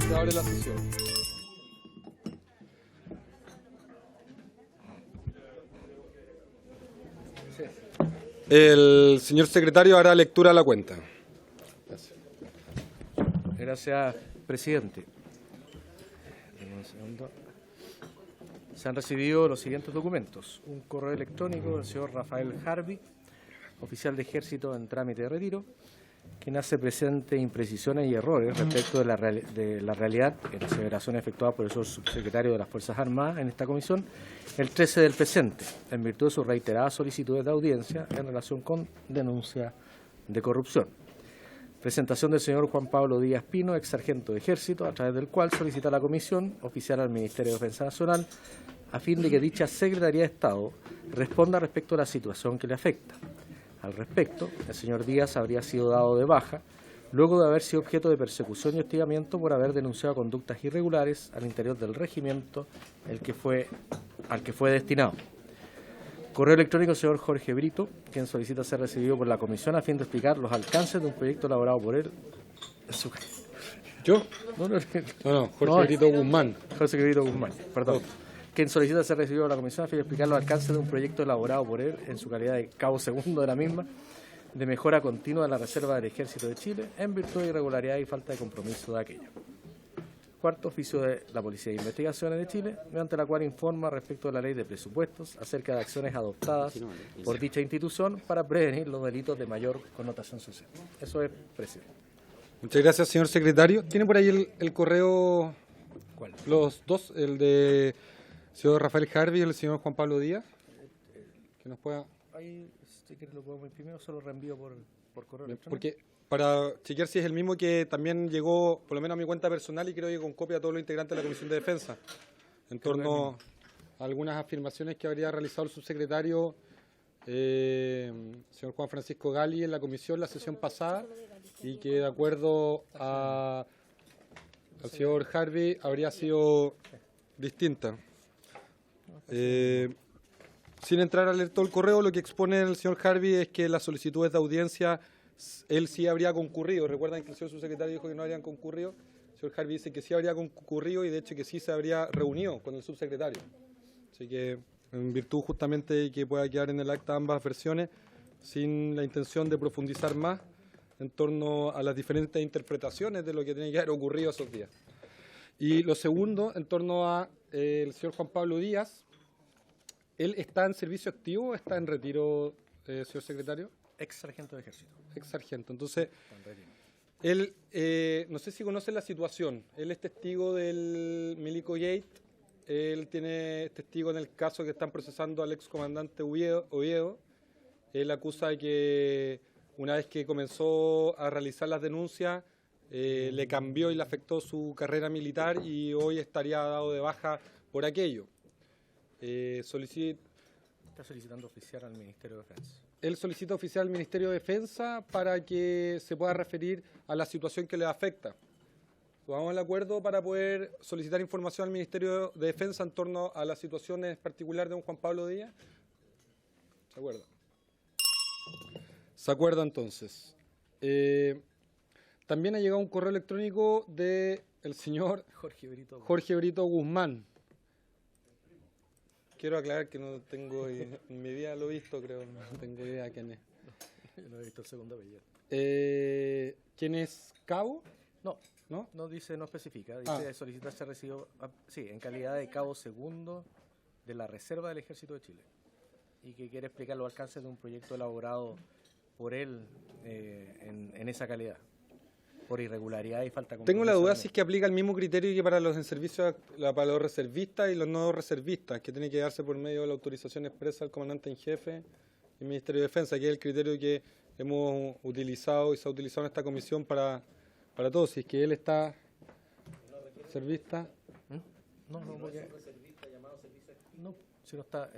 Se abre la sesión. El señor secretario hará lectura a la cuenta. Gracias. Gracias, presidente. Un segundo. Se han recibido los siguientes documentos. Un correo electrónico del señor Rafael Harvey, oficial de Ejército en trámite de retiro, quien hace presente imprecisiones y errores respecto de la realidad en las aseveraciones efectuadas por el señor subsecretario de las Fuerzas Armadas en esta comisión el 13 del presente, en virtud de sus reiteradas solicitudes de audiencia en relación con denuncia de corrupción. Presentación del señor Juan Pablo Díaz Pino, ex sargento de Ejército, a través del cual solicita a la Comisión oficial al Ministerio de Defensa Nacional a fin de que dicha Secretaría de Estado responda respecto a la situación que le afecta. Al respecto, el señor Díaz habría sido dado de baja luego de haber sido objeto de persecución y hostigamiento por haber denunciado conductas irregulares al interior del regimiento al que fue destinado. Correo electrónico del señor Jorge Brito, quien solicita ser recibido por la Comisión a fin de explicar los alcances de un proyecto elaborado por él. ¿Yo? No, Jorge Brito Guzmán. Jorge Brito Guzmán, perdón. Quien solicita ser recibido por la Comisión a fin de explicar los alcances de un proyecto elaborado por él en su calidad de cabo segundo de la misma, de mejora continua de la Reserva del Ejército de Chile, en virtud de irregularidad y falta de compromiso de aquella. Cuarto, oficio de la Policía de Investigaciones de Chile, mediante la cual informa respecto de la Ley de Presupuestos acerca de acciones adoptadas por dicha institución para prevenir los delitos de mayor connotación social. Eso es, presidente. Muchas gracias, señor secretario. ¿Tiene por ahí el correo? ¿Cuál? Los dos, el de señor Rafael Harvey y el señor Juan Pablo Díaz. Que nos pueda... Ahí, si quiere lo podemos imprimir o se lo reenvío por correo electrónico. Porque para chequear si es el mismo que también llegó, por lo menos a mi cuenta personal, y creo que con copia a todos los integrantes de la Comisión de Defensa, en torno a algunas afirmaciones que habría realizado el subsecretario señor Juan Francisco Gali en la comisión la sesión pasada, y que de acuerdo al señor Harvey habría sido distinta. Sin entrar a leer todo el correo, lo que expone el señor Harvey es que las solicitudes de audiencia él sí habría concurrido. Recuerdan que el señor subsecretario dijo que no habrían concurrido. El señor Harvey dice que sí habría concurrido y de hecho que sí se habría reunido con el subsecretario. Así que en virtud justamente de que pueda quedar en el acta ambas versiones, sin la intención de profundizar más en torno a las diferentes interpretaciones de lo que tiene que haber ocurrido esos días. Y lo segundo, en torno a el señor Juan Pablo Díaz, ¿él está en servicio activo o está en retiro, señor secretario? Ex sargento de Ejército. Ex sargento. Entonces, él, no sé si conoce la situación, él es testigo del Milico Gate, él tiene testigo en el caso que están procesando al ex comandante Oviedo. Él acusa de que una vez que comenzó a realizar las denuncias, le cambió y le afectó su carrera militar y hoy estaría dado de baja por aquello. Está solicitando oficial al Ministerio de Defensa. Él solicita oficial al Ministerio de Defensa para que se pueda referir a la situación que le afecta. Vamos al acuerdo para poder solicitar información al Ministerio de Defensa en torno a las situaciones particulares de don Juan Pablo Díaz. ¿Se acuerda? Se acuerda entonces. También ha llegado un correo electrónico del señor Jorge Brito Guzmán. Quiero aclarar que no tengo, en mi vida lo he visto, creo, no tengo idea quién es. No he visto el segundo apellido. ¿Quién es cabo? No dice, no especifica. Dice solicitar ser recibido, sí, en calidad de cabo segundo de la Reserva del Ejército de Chile. Y que quiere explicar los alcances de un proyecto elaborado por él en esa calidad. Por irregularidad y falta de compromiso. Tengo la duda si es que aplica el mismo criterio que para los en servicio, para los reservistas y los no reservistas, que tiene que darse por medio de la autorización expresa del comandante en jefe y Ministerio de Defensa, que es el criterio que hemos utilizado y se ha utilizado en esta comisión para todos. Si es que él está reservista. No, porque... No, si no está,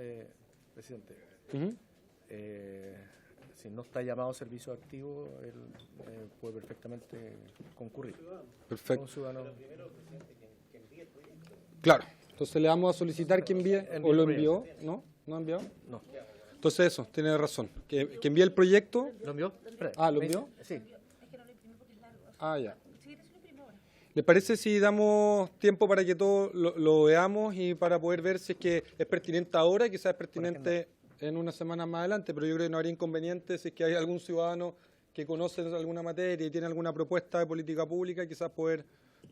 presidente. Si no está llamado a servicio activo, él puede perfectamente concurrir. Perfecto. Claro. Entonces le vamos a solicitar que envíe, o lo envió, ¿no? ¿No ha enviado? No. Entonces eso, tiene razón. Que envíe el proyecto. ¿Lo envió? ¿Lo envió? Sí. Ya. ¿Les parece si damos tiempo para que todos lo veamos y para poder ver si es que es pertinente ahora y quizás es pertinente en una semana más adelante? Pero yo creo que no habría inconveniente si es que hay algún ciudadano que conoce alguna materia y tiene alguna propuesta de política pública, quizás poder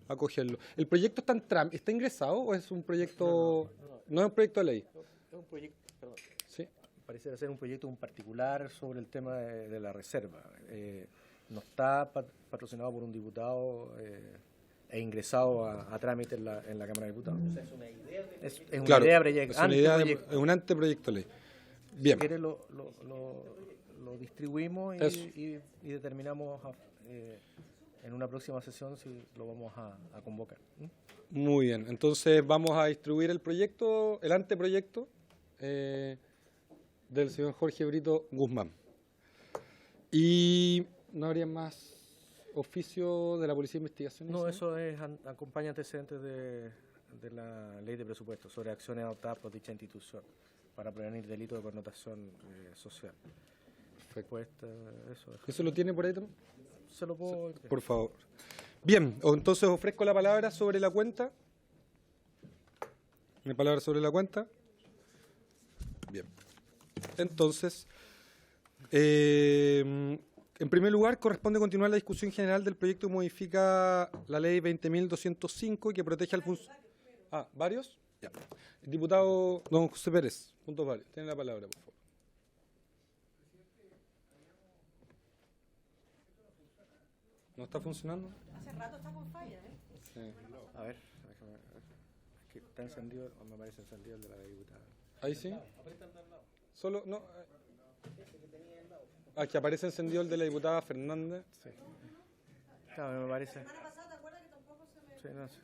acogerlo. ¿El proyecto está ingresado o es un proyecto, no es un proyecto de ley? Es un proyecto, perdón. Sí. Parece ser un proyecto en particular sobre el tema de la reserva. No está patrocinado por un diputado e ingresado a trámite en la Cámara de Diputados. O sea, es una idea Claro, anteproyecto. es un anteproyecto de ley. Bien. Si quiere lo distribuimos y determinamos en una próxima sesión si lo vamos a convocar. Muy bien, entonces vamos a distribuir el proyecto, el anteproyecto del señor Jorge Brito Guzmán. Y no habría más oficio de la Policía de Investigación. No, eso acompaña antecedentes de la Ley de Presupuestos sobre acciones adoptadas por dicha institución para prevenir delitos de connotación social. Perfecto. ¿Eso lo tiene por ahí también? Se lo puedo... Por favor. Bien, entonces ofrezco la palabra sobre la cuenta. ¿Mi palabra sobre la cuenta? Bien. Entonces, en primer lugar, corresponde continuar la discusión general del proyecto que modifica la ley 20.205 y que protege al funcionario. ¿Varios? Ya. El diputado don José Pérez, puntos varios. Tiene la palabra, por favor. ¿No está funcionando? Hace rato está con falla, ¿eh? Sí. A ver, déjame ver. Es que está encendido, o me parece encendido el de la diputada. ¿Ahí sí? Solo, no. Que aparece encendido el de la diputada Fernández. Sí. Claro, me parece. La semana pasada, ¿te acuerdas que tampoco se me... Sí, no sé.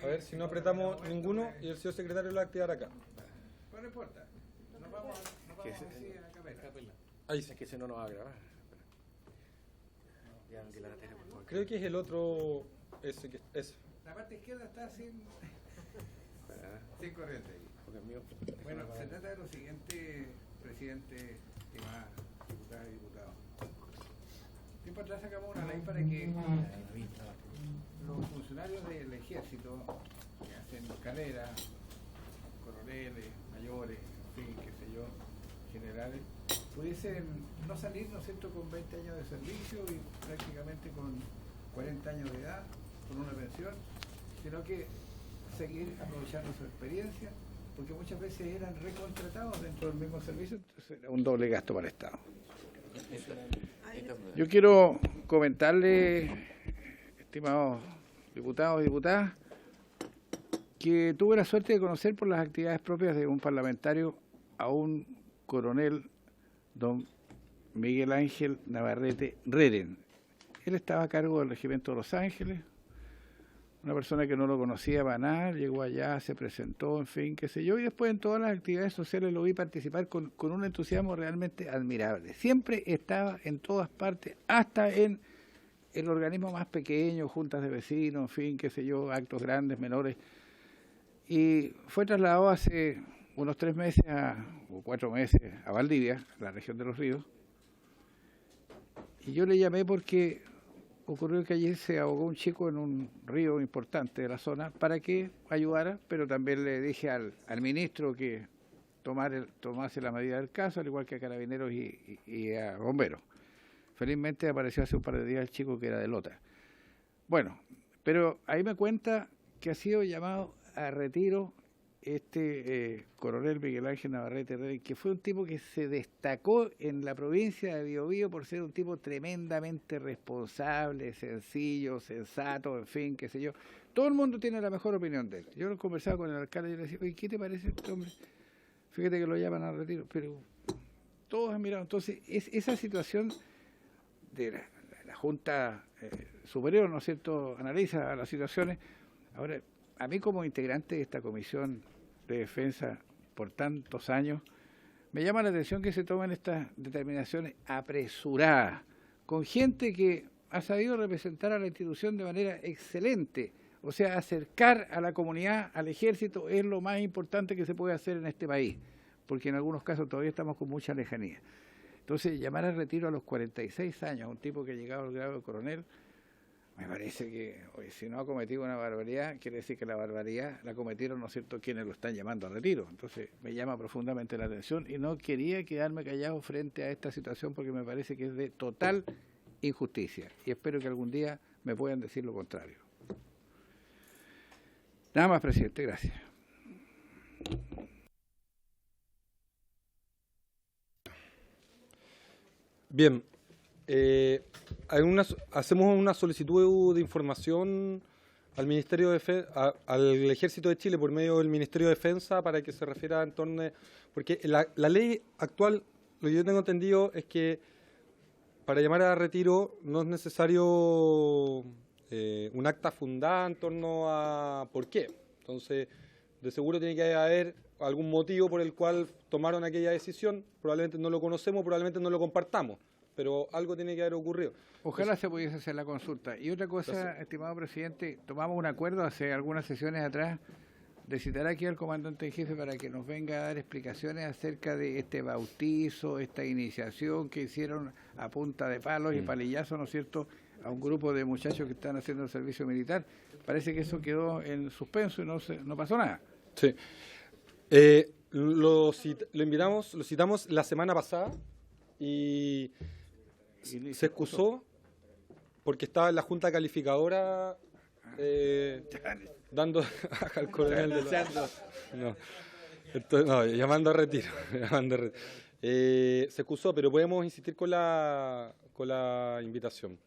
A ver si no apretamos ninguno y el señor secretario lo va a activar acá. No importa. Nos vamos Que así se- a capela. Ahí sí. Es que si no nos va a grabar. Ya, que la tele, por favor. Creo que es el otro. Ese. La parte izquierda está sin corriente ahí. Porque el mío... Bueno, se trata de lo siguiente, presidente, estimadas diputadas y diputados. Tiempo atrás sacamos una ley para que los funcionarios del ejército que hacen carrera, coroneles, mayores, en fin, qué sé yo, generales, pudiesen no salir, ¿no es cierto?, con 20 años de servicio y prácticamente con 40 años de edad, con una pensión, sino que seguir aprovechando su experiencia, porque muchas veces eran recontratados dentro del mismo servicio, entonces era un doble gasto para el Estado. Yo quiero comentarle, estimados diputados y diputadas, que tuve la suerte de conocer por las actividades propias de un parlamentario a un coronel, don Miguel Ángel Navarrete Reren. Él estaba a cargo del regimiento de Los Ángeles, una persona que no lo conocía para nada, llegó allá, se presentó, en fin, qué sé yo, y después en todas las actividades sociales lo vi participar con un entusiasmo realmente admirable. Siempre estaba en todas partes, hasta en el organismo más pequeño, juntas de vecinos, en fin, qué sé yo, actos grandes, menores. Y fue trasladado hace unos 3 meses o 4 meses a Valdivia, la región de Los Ríos. Y yo le llamé porque ocurrió que allí se ahogó un chico en un río importante de la zona para que ayudara, pero también le dije al ministro que tomase la medida del caso, al igual que a carabineros y a bomberos. Felizmente apareció hace un par de días el chico que era de Lota. Bueno, pero ahí me cuenta que ha sido llamado a retiro coronel Miguel Ángel Navarrete Reren, que fue un tipo que se destacó en la provincia de Biobío por ser un tipo tremendamente responsable, sencillo, sensato, en fin, qué sé yo. Todo el mundo tiene la mejor opinión de él. Yo lo conversaba con el alcalde y le decía, oye, ¿qué te parece este hombre? Fíjate que lo llaman a retiro, pero todos han mirado. Entonces, esa situación de la Junta Superior, ¿no es cierto?, analiza las situaciones. Ahora, a mí como integrante de esta Comisión de Defensa por tantos años, me llama la atención que se tomen estas determinaciones apresuradas, con gente que ha sabido representar a la institución de manera excelente. O sea, acercar a la comunidad al ejército es lo más importante que se puede hacer en este país, porque en algunos casos todavía estamos con mucha lejanía. Entonces, llamar al retiro a los 46 años a un tipo que ha llegado al grado de coronel, Me parece que oye, si no ha cometido una barbaridad, quiere decir que la barbaridad la cometieron, ¿no es cierto?, quienes lo están llamando a retiro. Entonces me llama profundamente la atención y no quería quedarme callado frente a esta situación porque me parece que es de total injusticia y espero que algún día me puedan decir lo contrario. Nada más, presidente, gracias. Bien, hacemos una solicitud de información al Ministerio de al Ejército de Chile por medio del Ministerio de Defensa para que se refiera en torno a, porque la ley actual, lo que yo tengo entendido es que para llamar a retiro no es necesario un acta fundada en torno a por qué. Entonces, de seguro tiene que haber algún motivo por el cual tomaron aquella decisión, probablemente no lo conocemos, probablemente no lo compartamos, pero algo tiene que haber ocurrido. Ojalá se pudiese hacer la consulta. Y otra cosa, estimado presidente, tomamos un acuerdo hace algunas sesiones atrás de citar aquí al comandante en jefe para que nos venga a dar explicaciones acerca de este bautizo, esta iniciación que hicieron a punta de palos y palillazos, ¿no es cierto?, a un grupo de muchachos que están haciendo el servicio militar. Parece que eso quedó en suspenso y no pasó nada. Sí. Lo citamos la semana pasada y se excusó porque estaba en la junta calificadora dando al coronel de no. Entonces, no, llamando a retiro. Se excusó, pero podemos insistir con la invitación.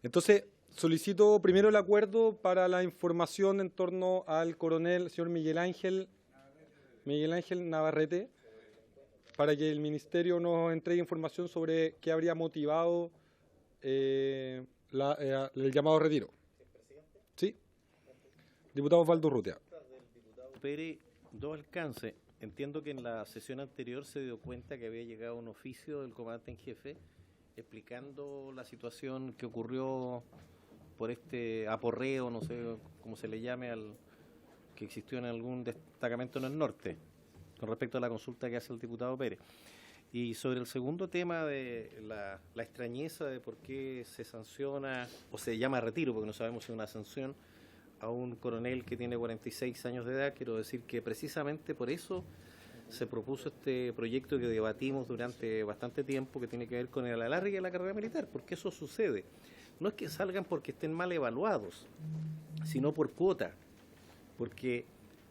Entonces, solicito primero el acuerdo para la información en torno al coronel, señor Miguel Ángel Navarrete, para que el Ministerio nos entregue información sobre qué habría motivado el llamado a retiro. ¿Sí? Diputado Osvaldo Urrutia. Pérez, dos alcances. Entiendo que en la sesión anterior se dio cuenta que había llegado un oficio del comandante en jefe explicando la situación que ocurrió por este aporreo, no sé cómo se le llame, que existió en algún destacamento en el norte, con respecto a la consulta que hace el diputado Pérez. Y sobre el segundo tema de la extrañeza de por qué se sanciona, o se llama retiro, porque no sabemos si es una sanción, a un coronel que tiene 46 años de edad, quiero decir que precisamente por eso se propuso este proyecto que debatimos durante bastante tiempo, que tiene que ver con el alargue de la carrera militar, porque eso sucede. No es que salgan porque estén mal evaluados, sino por cuota, porque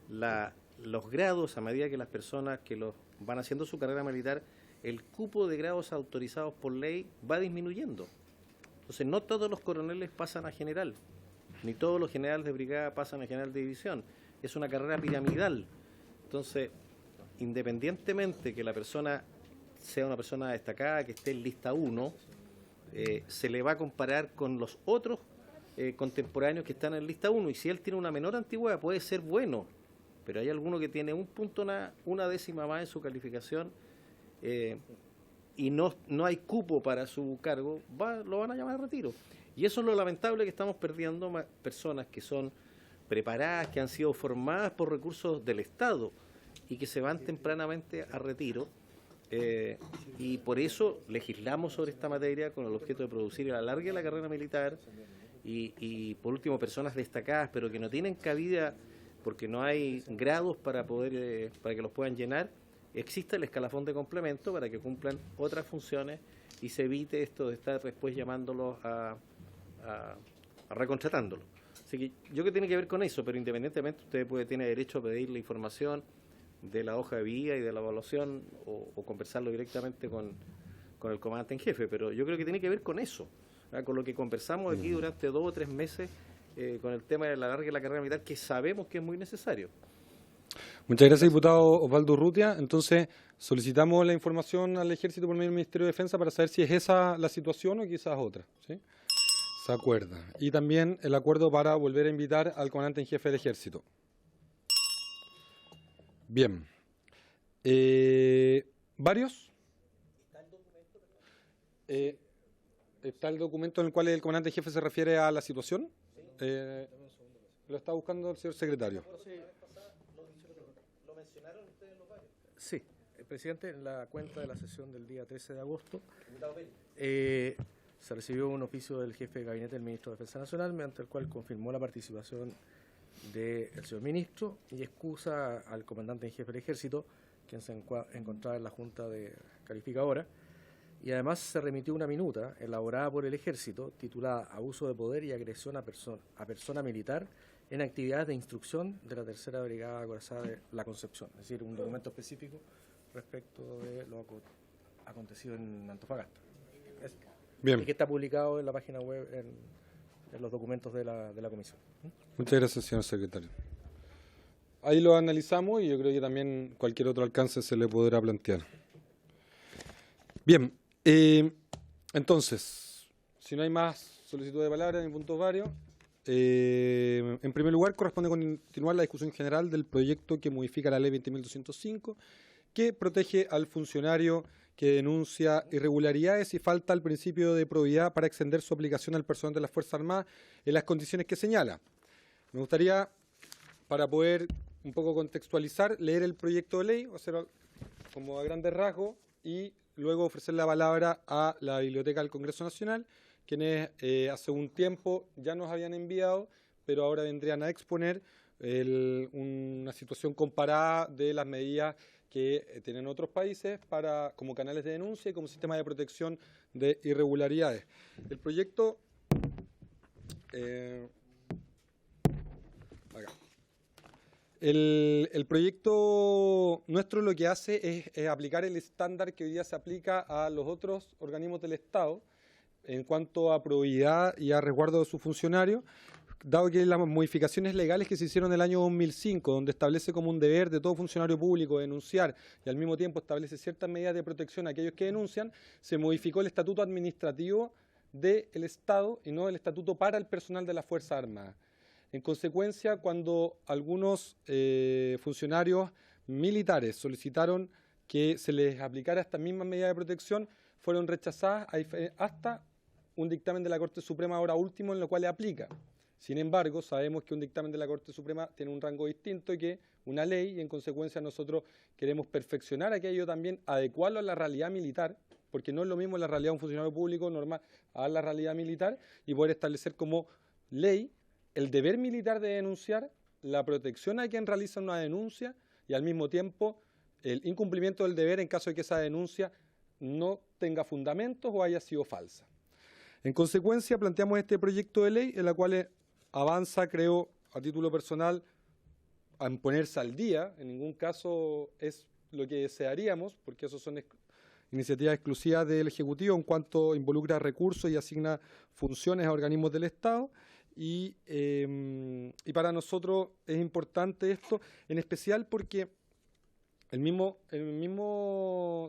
los grados, a medida que las personas que van haciendo su carrera militar, el cupo de grados autorizados por ley va disminuyendo. Entonces, no todos los coroneles pasan a general, ni todos los generales de brigada pasan a general de división. Es una carrera piramidal. Entonces, independientemente que la persona sea una persona destacada, que esté en lista 1, se le va a comparar con los otros contemporáneos que están en lista 1, y si él tiene una menor antigüedad puede ser bueno, pero hay alguno que tiene un punto, una décima más en su calificación y no hay cupo para su cargo, lo van a llamar a retiro. Y eso es lo lamentable, que estamos perdiendo personas que son preparadas, que han sido formadas por recursos del Estado y que se van tempranamente a retiro. Y por eso legislamos sobre esta materia con el objeto de producir el alargue de la carrera militar y por último personas destacadas pero que no tienen cabida porque no hay grados para que los puedan llenar. Existe el escalafón de complemento para que cumplan otras funciones y se evite esto de estar después llamándolos a recontratándolos. Así que yo creo que tiene que ver con eso, pero independientemente usted tiene derecho a pedir la información de la hoja de vida y de la evaluación o conversarlo directamente con el comandante en jefe, pero yo creo que tiene que ver con eso, ¿verdad? Con lo que conversamos aquí durante 2 o 3 meses con el tema de la larga de la carrera militar, que sabemos que es muy necesario. Muchas gracias, diputado Osvaldo Urrutia. Entonces, solicitamos la información al Ejército por medio del Ministerio de Defensa para saber si es esa la situación o quizás otra, ¿sí? Se acuerda. Y también el acuerdo para volver a invitar al comandante en jefe del Ejército. Bien. ¿Varios? ¿Está el documento en el cual el comandante en jefe se refiere a la situación? Lo está buscando el señor secretario. Sí, presidente, en la cuenta de la sesión del día 13 de agosto se recibió un oficio del jefe de gabinete del ministro de Defensa Nacional, mediante el cual confirmó la participación del señor ministro y excusa al comandante en jefe del ejército, quien se encontraba en la junta calificadora, y además se remitió una minuta elaborada por el ejército titulada Abuso de poder y agresión a persona militar en actividades de instrucción de la Tercera Brigada Acorazada de La Concepción, es decir, un documento específico respecto de lo acontecido en Antofagasta. Bien. Y que está publicado en la página web en los documentos de la comisión. Muchas gracias, señor secretario. Ahí lo analizamos y yo creo que también cualquier otro alcance se le podrá plantear. Bien, entonces, si no hay más solicitud de palabra ni puntos varios, en primer lugar corresponde continuar la discusión general del proyecto que modifica la ley 20.205, que protege al funcionario que denuncia irregularidades y falta al principio de probidad para extender su aplicación al personal de las Fuerzas Armadas en las condiciones que señala. Me gustaría, para poder un poco contextualizar, leer el proyecto de ley, hacer como a grandes rasgos, y luego ofrecer la palabra a la Biblioteca del Congreso Nacional, quienes hace un tiempo ya nos habían enviado, pero ahora vendrían a exponer una situación comparada de las medidas que tienen otros países como canales de denuncia y como sistema de protección de irregularidades. El proyecto... acá. El proyecto nuestro lo que hace es aplicar el estándar que hoy día se aplica a los otros organismos del Estado en cuanto a probidad y a resguardo de sus funcionarios, dado que las modificaciones legales que se hicieron en el año 2005, donde establece como un deber de todo funcionario público denunciar y al mismo tiempo establece ciertas medidas de protección a aquellos que denuncian, se modificó el estatuto administrativo del Estado y no el estatuto para el personal de las Fuerzas Armadas. En consecuencia, cuando algunos funcionarios militares solicitaron que se les aplicara estas mismas medidas de protección, fueron rechazadas hasta un dictamen de la Corte Suprema ahora último en lo cual le aplica. Sin embargo, sabemos que un dictamen de la Corte Suprema tiene un rango distinto que una ley y en consecuencia nosotros queremos perfeccionar aquello también, adecuarlo a la realidad militar, porque no es lo mismo la realidad de un funcionario público normal a la realidad militar y poder establecer como ley el deber militar de denunciar, la protección a quien realiza una denuncia y al mismo tiempo el incumplimiento del deber en caso de que esa denuncia no tenga fundamentos o haya sido falsa. En consecuencia, planteamos este proyecto de ley en la cual avanza, creo, a título personal, a ponerse al día. En ningún caso es lo que desearíamos, porque eso son iniciativas exclusivas del Ejecutivo en cuanto involucra recursos y asigna funciones a organismos del Estado. Y para nosotros es importante esto, en especial porque el mismo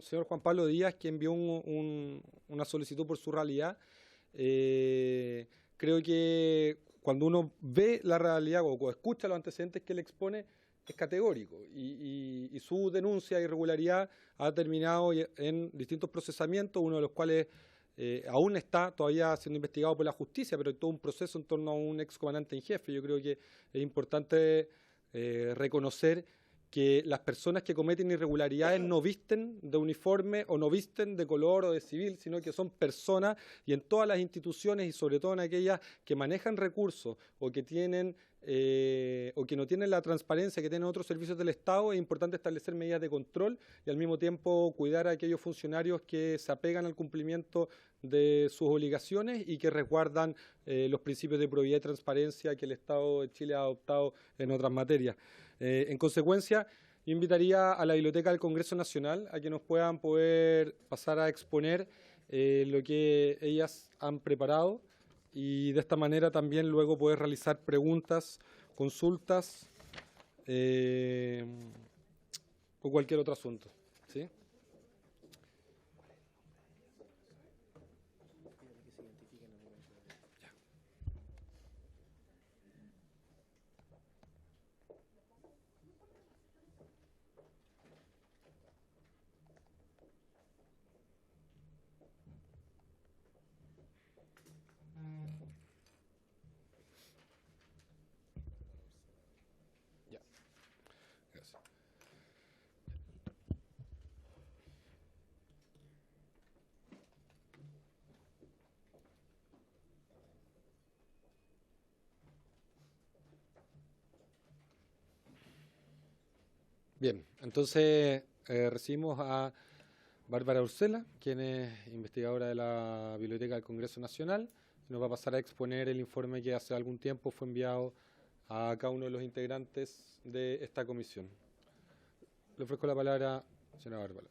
señor Juan Pablo Díaz, que envió una solicitud por su realidad, creo que cuando uno ve la realidad o escucha los antecedentes que él expone, es categórico y su denuncia de irregularidad ha terminado en distintos procesamientos, uno de los cuales aún está todavía siendo investigado por la justicia, pero hay todo un proceso en torno a un excomandante en jefe. Yo creo que es importante reconocer que las personas que cometen irregularidades no visten de uniforme o no visten de color o de civil, sino que son personas y en todas las instituciones y sobre todo en aquellas que manejan recursos o que tienen o que no tienen la transparencia que tienen otros servicios del Estado, es importante establecer medidas de control y al mismo tiempo cuidar a aquellos funcionarios que se apegan al cumplimiento de sus obligaciones y que resguardan los principios de probidad y transparencia que el Estado de Chile ha adoptado en otras materias. En consecuencia, yo invitaría a la Biblioteca del Congreso Nacional a que nos puedan poder pasar a exponer lo que ellas han preparado y de esta manera también luego poder realizar preguntas, consultas o cualquier otro asunto. ¿Sí? Bien, entonces recibimos a Bárbara Ursela, quien es investigadora de la Biblioteca del Congreso Nacional, y nos va a pasar a exponer el informe que hace algún tiempo fue enviado a cada uno de los integrantes de esta comisión. Le ofrezco la palabra, señora Bárbara.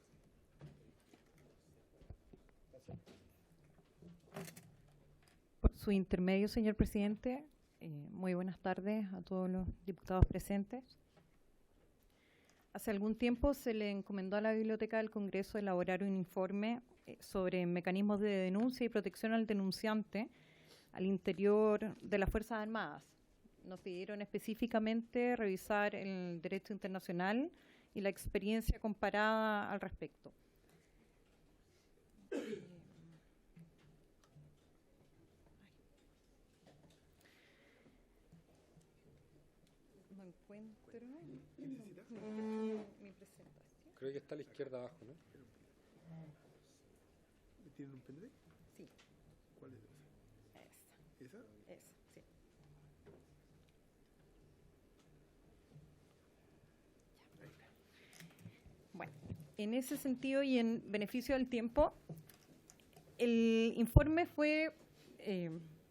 Por su intermedio, señor presidente, muy buenas tardes a todos los diputados presentes. Hace algún tiempo se le encomendó a la Biblioteca del Congreso elaborar un informe sobre mecanismos de denuncia y protección al denunciante al interior de las Fuerzas Armadas. Nos pidieron específicamente revisar el derecho internacional y la experiencia comparada al respecto. No encuentro mi presentación. Creo que está a la izquierda abajo, ¿no? ¿Tienen un pendrive? Sí. ¿Cuál es esa? ¿Esa? Sí. Bueno, en ese sentido y en beneficio del tiempo, el informe fue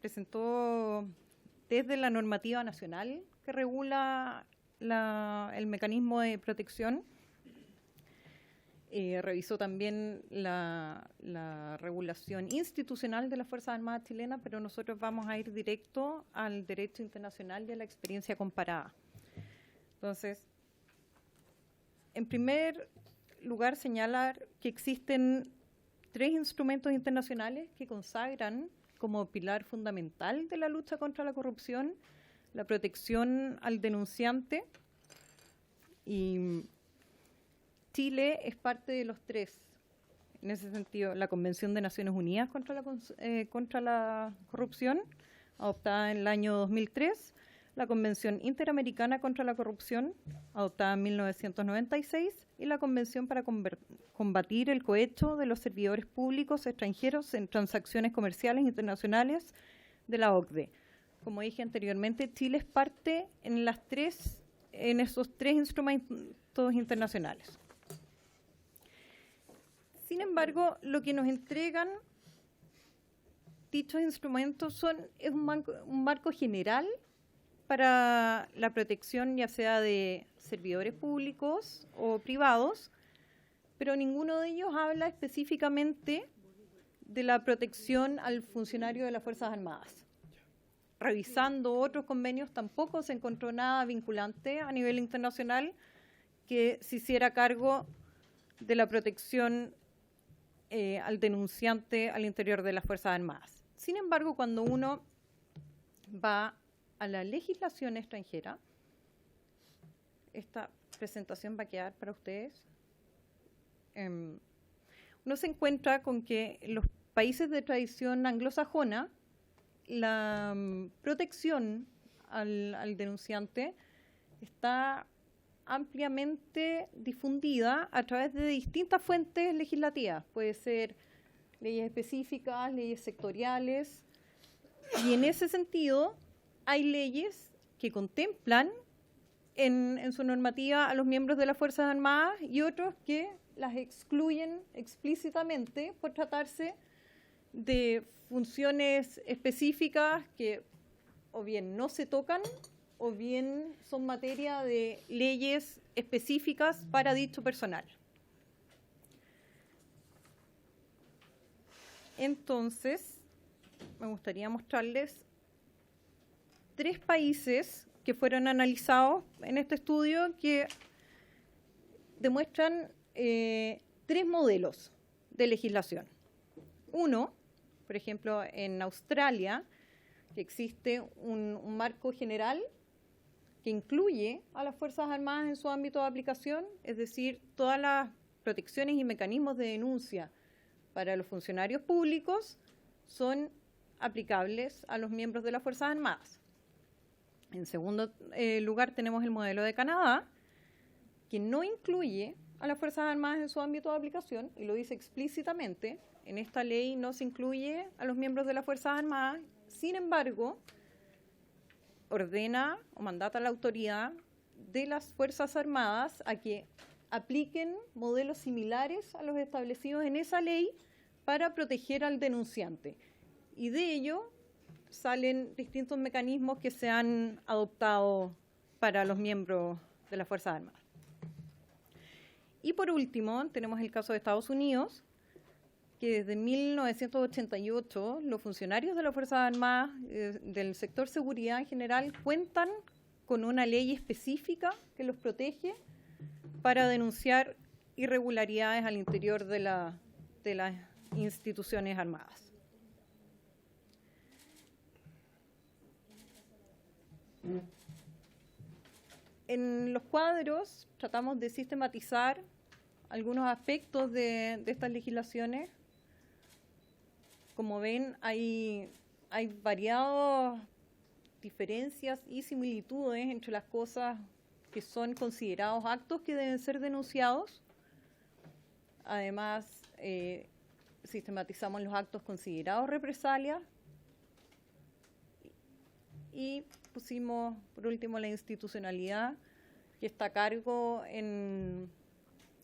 presentó desde la normativa nacional que regula el mecanismo de protección. Revisó también la regulación institucional de las Fuerzas Armadas chilenas, pero nosotros vamos a ir directo al derecho internacional y a la experiencia comparada. Entonces, en primer lugar, señalar que existen 3 instrumentos internacionales que consagran como pilar fundamental de la lucha contra la corrupción la protección al denunciante, y Chile es parte de los 3. En ese sentido, la Convención de Naciones Unidas contra la corrupción, adoptada en el año 2003, la Convención Interamericana contra la Corrupción, adoptada en 1996, y la Convención para combatir el cohecho de los servidores públicos extranjeros en transacciones comerciales internacionales de la OCDE. Como dije anteriormente, Chile es parte en esos 3 instrumentos internacionales. Sin embargo, lo que nos entregan dichos instrumentos es un marco general para la protección, ya sea de servidores públicos o privados, pero ninguno de ellos habla específicamente de la protección al funcionario de las Fuerzas Armadas. Revisando otros convenios, tampoco se encontró nada vinculante a nivel internacional que se hiciera cargo de la protección al denunciante al interior de las Fuerzas Armadas. Sin embargo, cuando uno va a la legislación extranjera, esta presentación va a quedar para ustedes, uno se encuentra con que en los países de tradición anglosajona, la protección al denunciante está ampliamente difundida a través de distintas fuentes legislativas. Puede ser leyes específicas, leyes sectoriales, y en ese sentido hay leyes que contemplan en su normativa a los miembros de las Fuerzas Armadas y otros que las excluyen explícitamente por tratarse de funciones específicas que o bien no se tocan o bien son materia de leyes específicas para dicho personal. Entonces, me gustaría mostrarles 3 países que fueron analizados en este estudio que demuestran 3 modelos de legislación. Uno, por ejemplo, en Australia, que existe un marco general que incluye a las Fuerzas Armadas en su ámbito de aplicación, es decir, todas las protecciones y mecanismos de denuncia para los funcionarios públicos son aplicables a los miembros de las Fuerzas Armadas. En segundo lugar, tenemos el modelo de Canadá, que no incluye a las Fuerzas Armadas en su ámbito de aplicación, y lo dice explícitamente. En esta ley no se incluye a los miembros de las Fuerzas Armadas, sin embargo, ordena o mandata a la autoridad de las Fuerzas Armadas a que apliquen modelos similares a los establecidos en esa ley para proteger al denunciante. Y de ello salen distintos mecanismos que se han adoptado para los miembros de las Fuerzas Armadas. Y por último, tenemos el caso de Estados Unidos, que desde 1988 los funcionarios de las Fuerzas Armadas del sector seguridad en general cuentan con una ley específica que los protege para denunciar irregularidades al interior de las instituciones armadas. En los cuadros tratamos de sistematizar algunos aspectos de estas legislaciones. Como ven, hay variadas diferencias y similitudes entre las cosas que son considerados actos que deben ser denunciados. Además, sistematizamos los actos considerados represalias y pusimos, por último, la institucionalidad que está a cargo en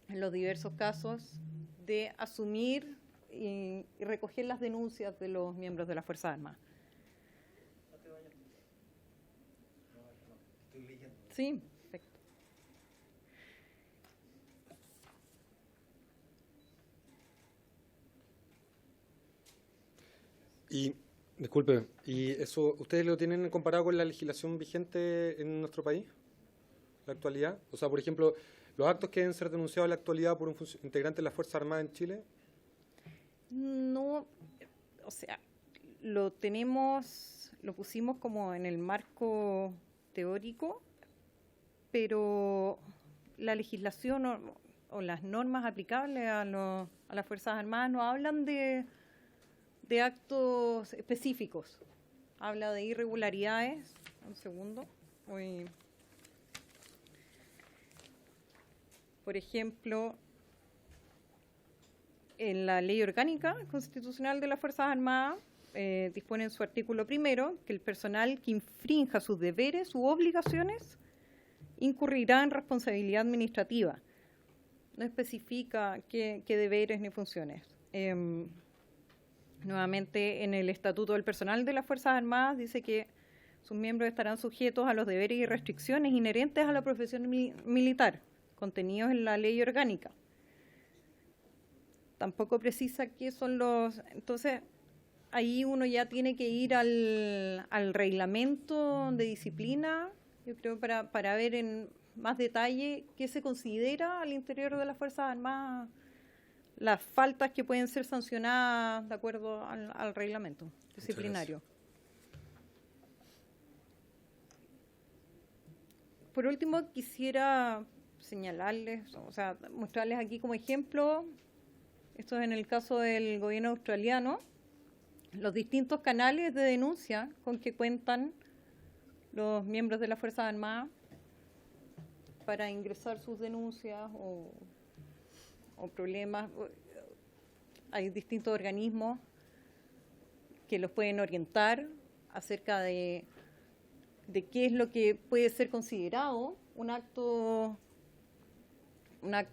los diversos casos de asumir y recoger las denuncias de los miembros de las Fuerzas Armadas. Sí, perfecto. Y, disculpe, ¿y eso ustedes lo tienen comparado con la legislación vigente en nuestro país? ¿La actualidad? O sea, por ejemplo, los actos que deben ser denunciados en la actualidad por un integrante de las Fuerzas Armadas en Chile. No, o sea, lo pusimos como en el marco teórico, pero la legislación o las normas aplicables a las Fuerzas Armadas no hablan de actos específicos. Habla de irregularidades. Un segundo. Por ejemplo, en la Ley Orgánica Constitucional de las Fuerzas Armadas dispone en su artículo 1 que el personal que infrinja sus deberes u obligaciones incurrirá en responsabilidad administrativa. No especifica qué deberes ni funciones. Nuevamente, en el Estatuto del Personal de las Fuerzas Armadas dice que sus miembros estarán sujetos a los deberes y restricciones inherentes a la profesión militar, contenidos en la Ley Orgánica. Tampoco precisa qué son los... Entonces, ahí uno ya tiene que ir al reglamento de disciplina, yo creo, para ver en más detalle qué se considera al interior de las Fuerzas Armadas, las faltas que pueden ser sancionadas de acuerdo al reglamento disciplinario. Por último, quisiera señalarles, o sea, mostrarles aquí como ejemplo, esto es en el caso del gobierno australiano, los distintos canales de denuncia con que cuentan los miembros de las Fuerzas Armadas para ingresar sus denuncias o problemas. Hay distintos organismos que los pueden orientar acerca de qué es lo que puede ser considerado un acto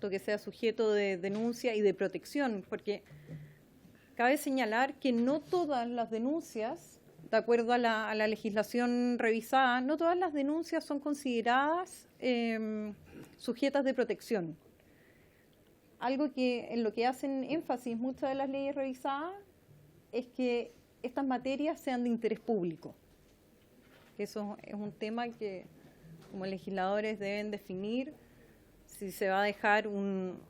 que sea sujeto de denuncia y de protección, porque cabe señalar que no todas las denuncias, de acuerdo a la legislación revisada, no todas las denuncias son consideradas sujetas de protección. Algo en lo que hacen énfasis muchas de las leyes revisadas es que estas materias sean de interés público. Eso es un tema que como legisladores deben definir si se va a dejar un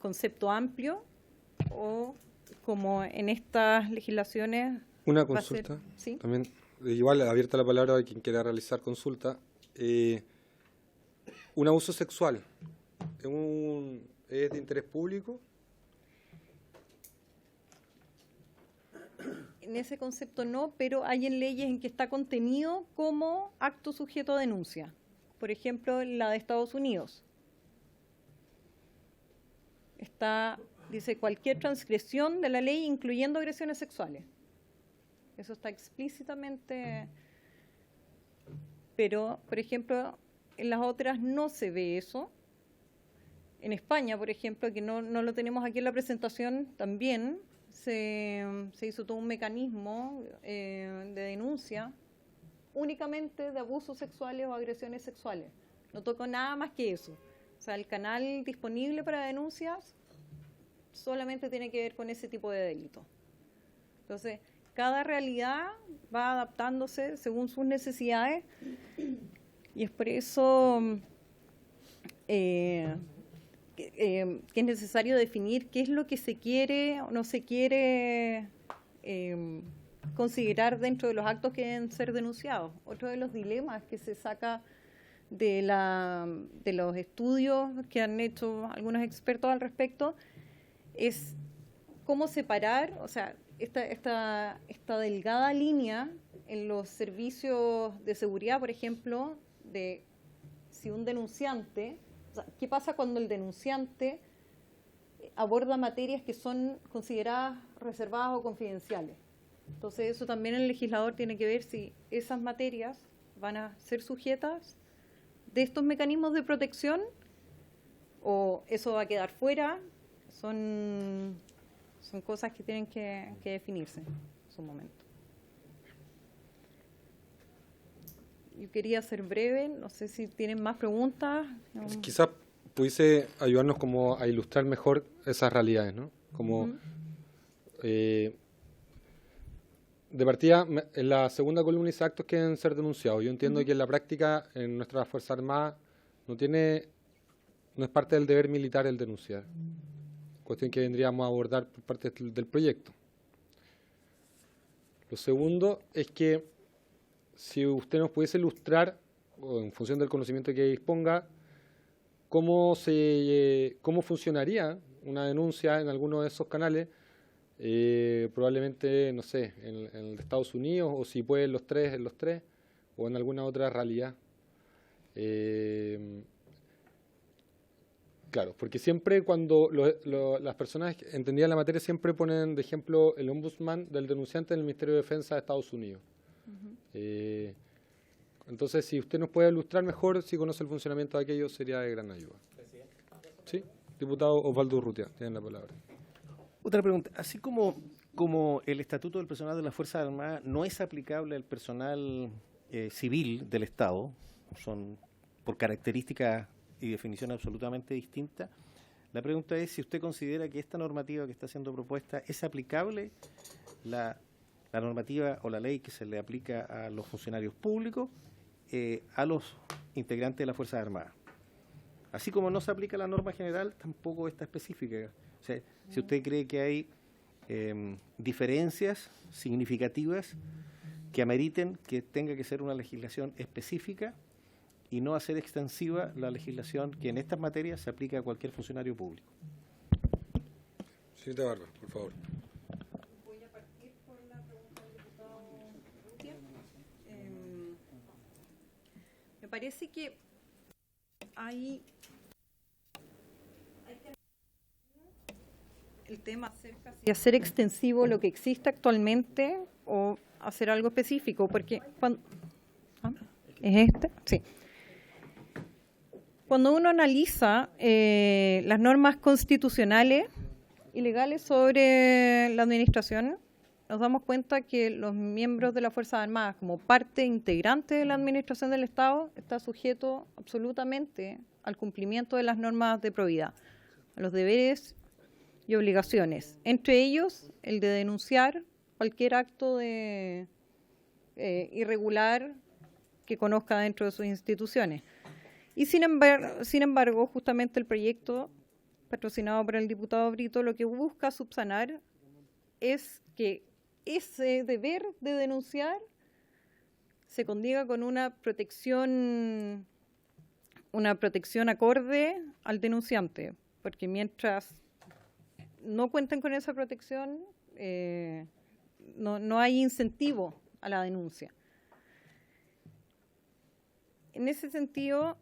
concepto amplio o como en estas legislaciones. Una consulta, ¿sí? También, igual abierta la palabra a quien quiera realizar consulta. Un abuso sexual, ¿es de interés público? En ese concepto no, pero hay en leyes en que está contenido como acto sujeto a denuncia. Por ejemplo, la de Estados Unidos. Dice cualquier transgresión de la ley, incluyendo agresiones sexuales. Eso está explícitamente. Pero, por ejemplo, en las otras no se ve eso. En España, por ejemplo, que no lo tenemos aquí en la presentación, también se hizo todo un mecanismo de denuncia únicamente de abusos sexuales o agresiones sexuales. No tocó nada más que eso. O sea, el canal disponible para denuncias solamente tiene que ver con ese tipo de delito. Entonces, cada realidad va adaptándose según sus necesidades y es por eso que es necesario definir qué es lo que se quiere o no se quiere considerar dentro de los actos que deben ser denunciados. Otro de los dilemas que se saca de los estudios que han hecho algunos expertos al respecto es cómo separar, o sea, esta delgada línea en los servicios de seguridad, por ejemplo, de si un denunciante, o sea, ¿qué pasa cuando el denunciante aborda materias que son consideradas reservadas o confidenciales? Entonces eso también el legislador tiene que ver si esas materias van a ser sujetas de estos mecanismos de protección o eso va a quedar fuera. Son cosas que tienen que definirse en su momento. Yo quería ser breve, no sé si tienen más preguntas. No. Quizás pudiese ayudarnos como a ilustrar mejor esas realidades, ¿no? Como de partida, en la segunda columna dice actos que deben ser denunciados. Yo entiendo que en la práctica, en nuestras Fuerzas Armadas, no es parte del deber militar el denunciar. Cuestión que vendríamos a abordar por parte del proyecto. Lo segundo es que si usted nos pudiese ilustrar, o en función del conocimiento que disponga, cómo funcionaría una denuncia en alguno de esos canales, probablemente, no sé, en el de Estados Unidos, o si puede en los tres, o en alguna otra realidad. Claro, porque siempre cuando las personas que entendían la materia siempre ponen de ejemplo el ombudsman del denunciante del Ministerio de Defensa de Estados Unidos. Entonces, si usted nos puede ilustrar mejor, si conoce el funcionamiento de aquello, sería de gran ayuda. Sí, diputado Osvaldo Urrutia, tienen la palabra. Otra pregunta. Así como el Estatuto del Personal de las Fuerzas Armadas no es aplicable al personal civil del Estado, son por características y definición absolutamente distinta, la pregunta es si usted considera que esta normativa que está siendo propuesta es aplicable, la normativa o la ley que se le aplica a los funcionarios públicos, a los integrantes de las Fuerzas Armadas. Así como no se aplica la norma general, tampoco esta específica. O sea, si usted cree que hay diferencias significativas que ameriten que tenga que ser una legislación específica y no hacer extensiva la legislación que en estas materias se aplica a cualquier funcionario público. Señorita Barba, por favor. Voy a partir por la pregunta del diputado Urrutia. Me parece que hay el tema de hacer extensivo lo que existe actualmente o hacer algo específico, porque cuando ¿es este? Sí. Cuando uno analiza las normas constitucionales y legales sobre la administración, nos damos cuenta que los miembros de las Fuerzas Armadas, como parte integrante de la administración del Estado, está sujeto absolutamente al cumplimiento de las normas de probidad, a los deberes y obligaciones, entre ellos el de denunciar cualquier acto de irregular que conozca dentro de sus instituciones. Y sin embargo, justamente el proyecto patrocinado por el diputado Brito lo que busca subsanar es que ese deber de denunciar se condiga con una protección acorde al denunciante, porque mientras no cuenten con esa protección, no hay incentivo a la denuncia. En ese sentido,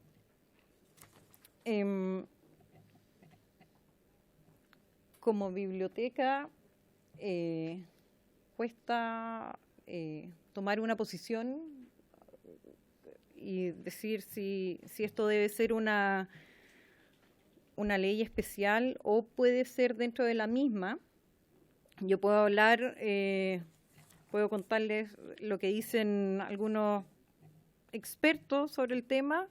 como biblioteca, cuesta tomar una posición y decir si esto debe ser una ley especial o puede ser dentro de la misma. Yo puedo hablar, puedo contarles lo que dicen algunos expertos sobre el tema,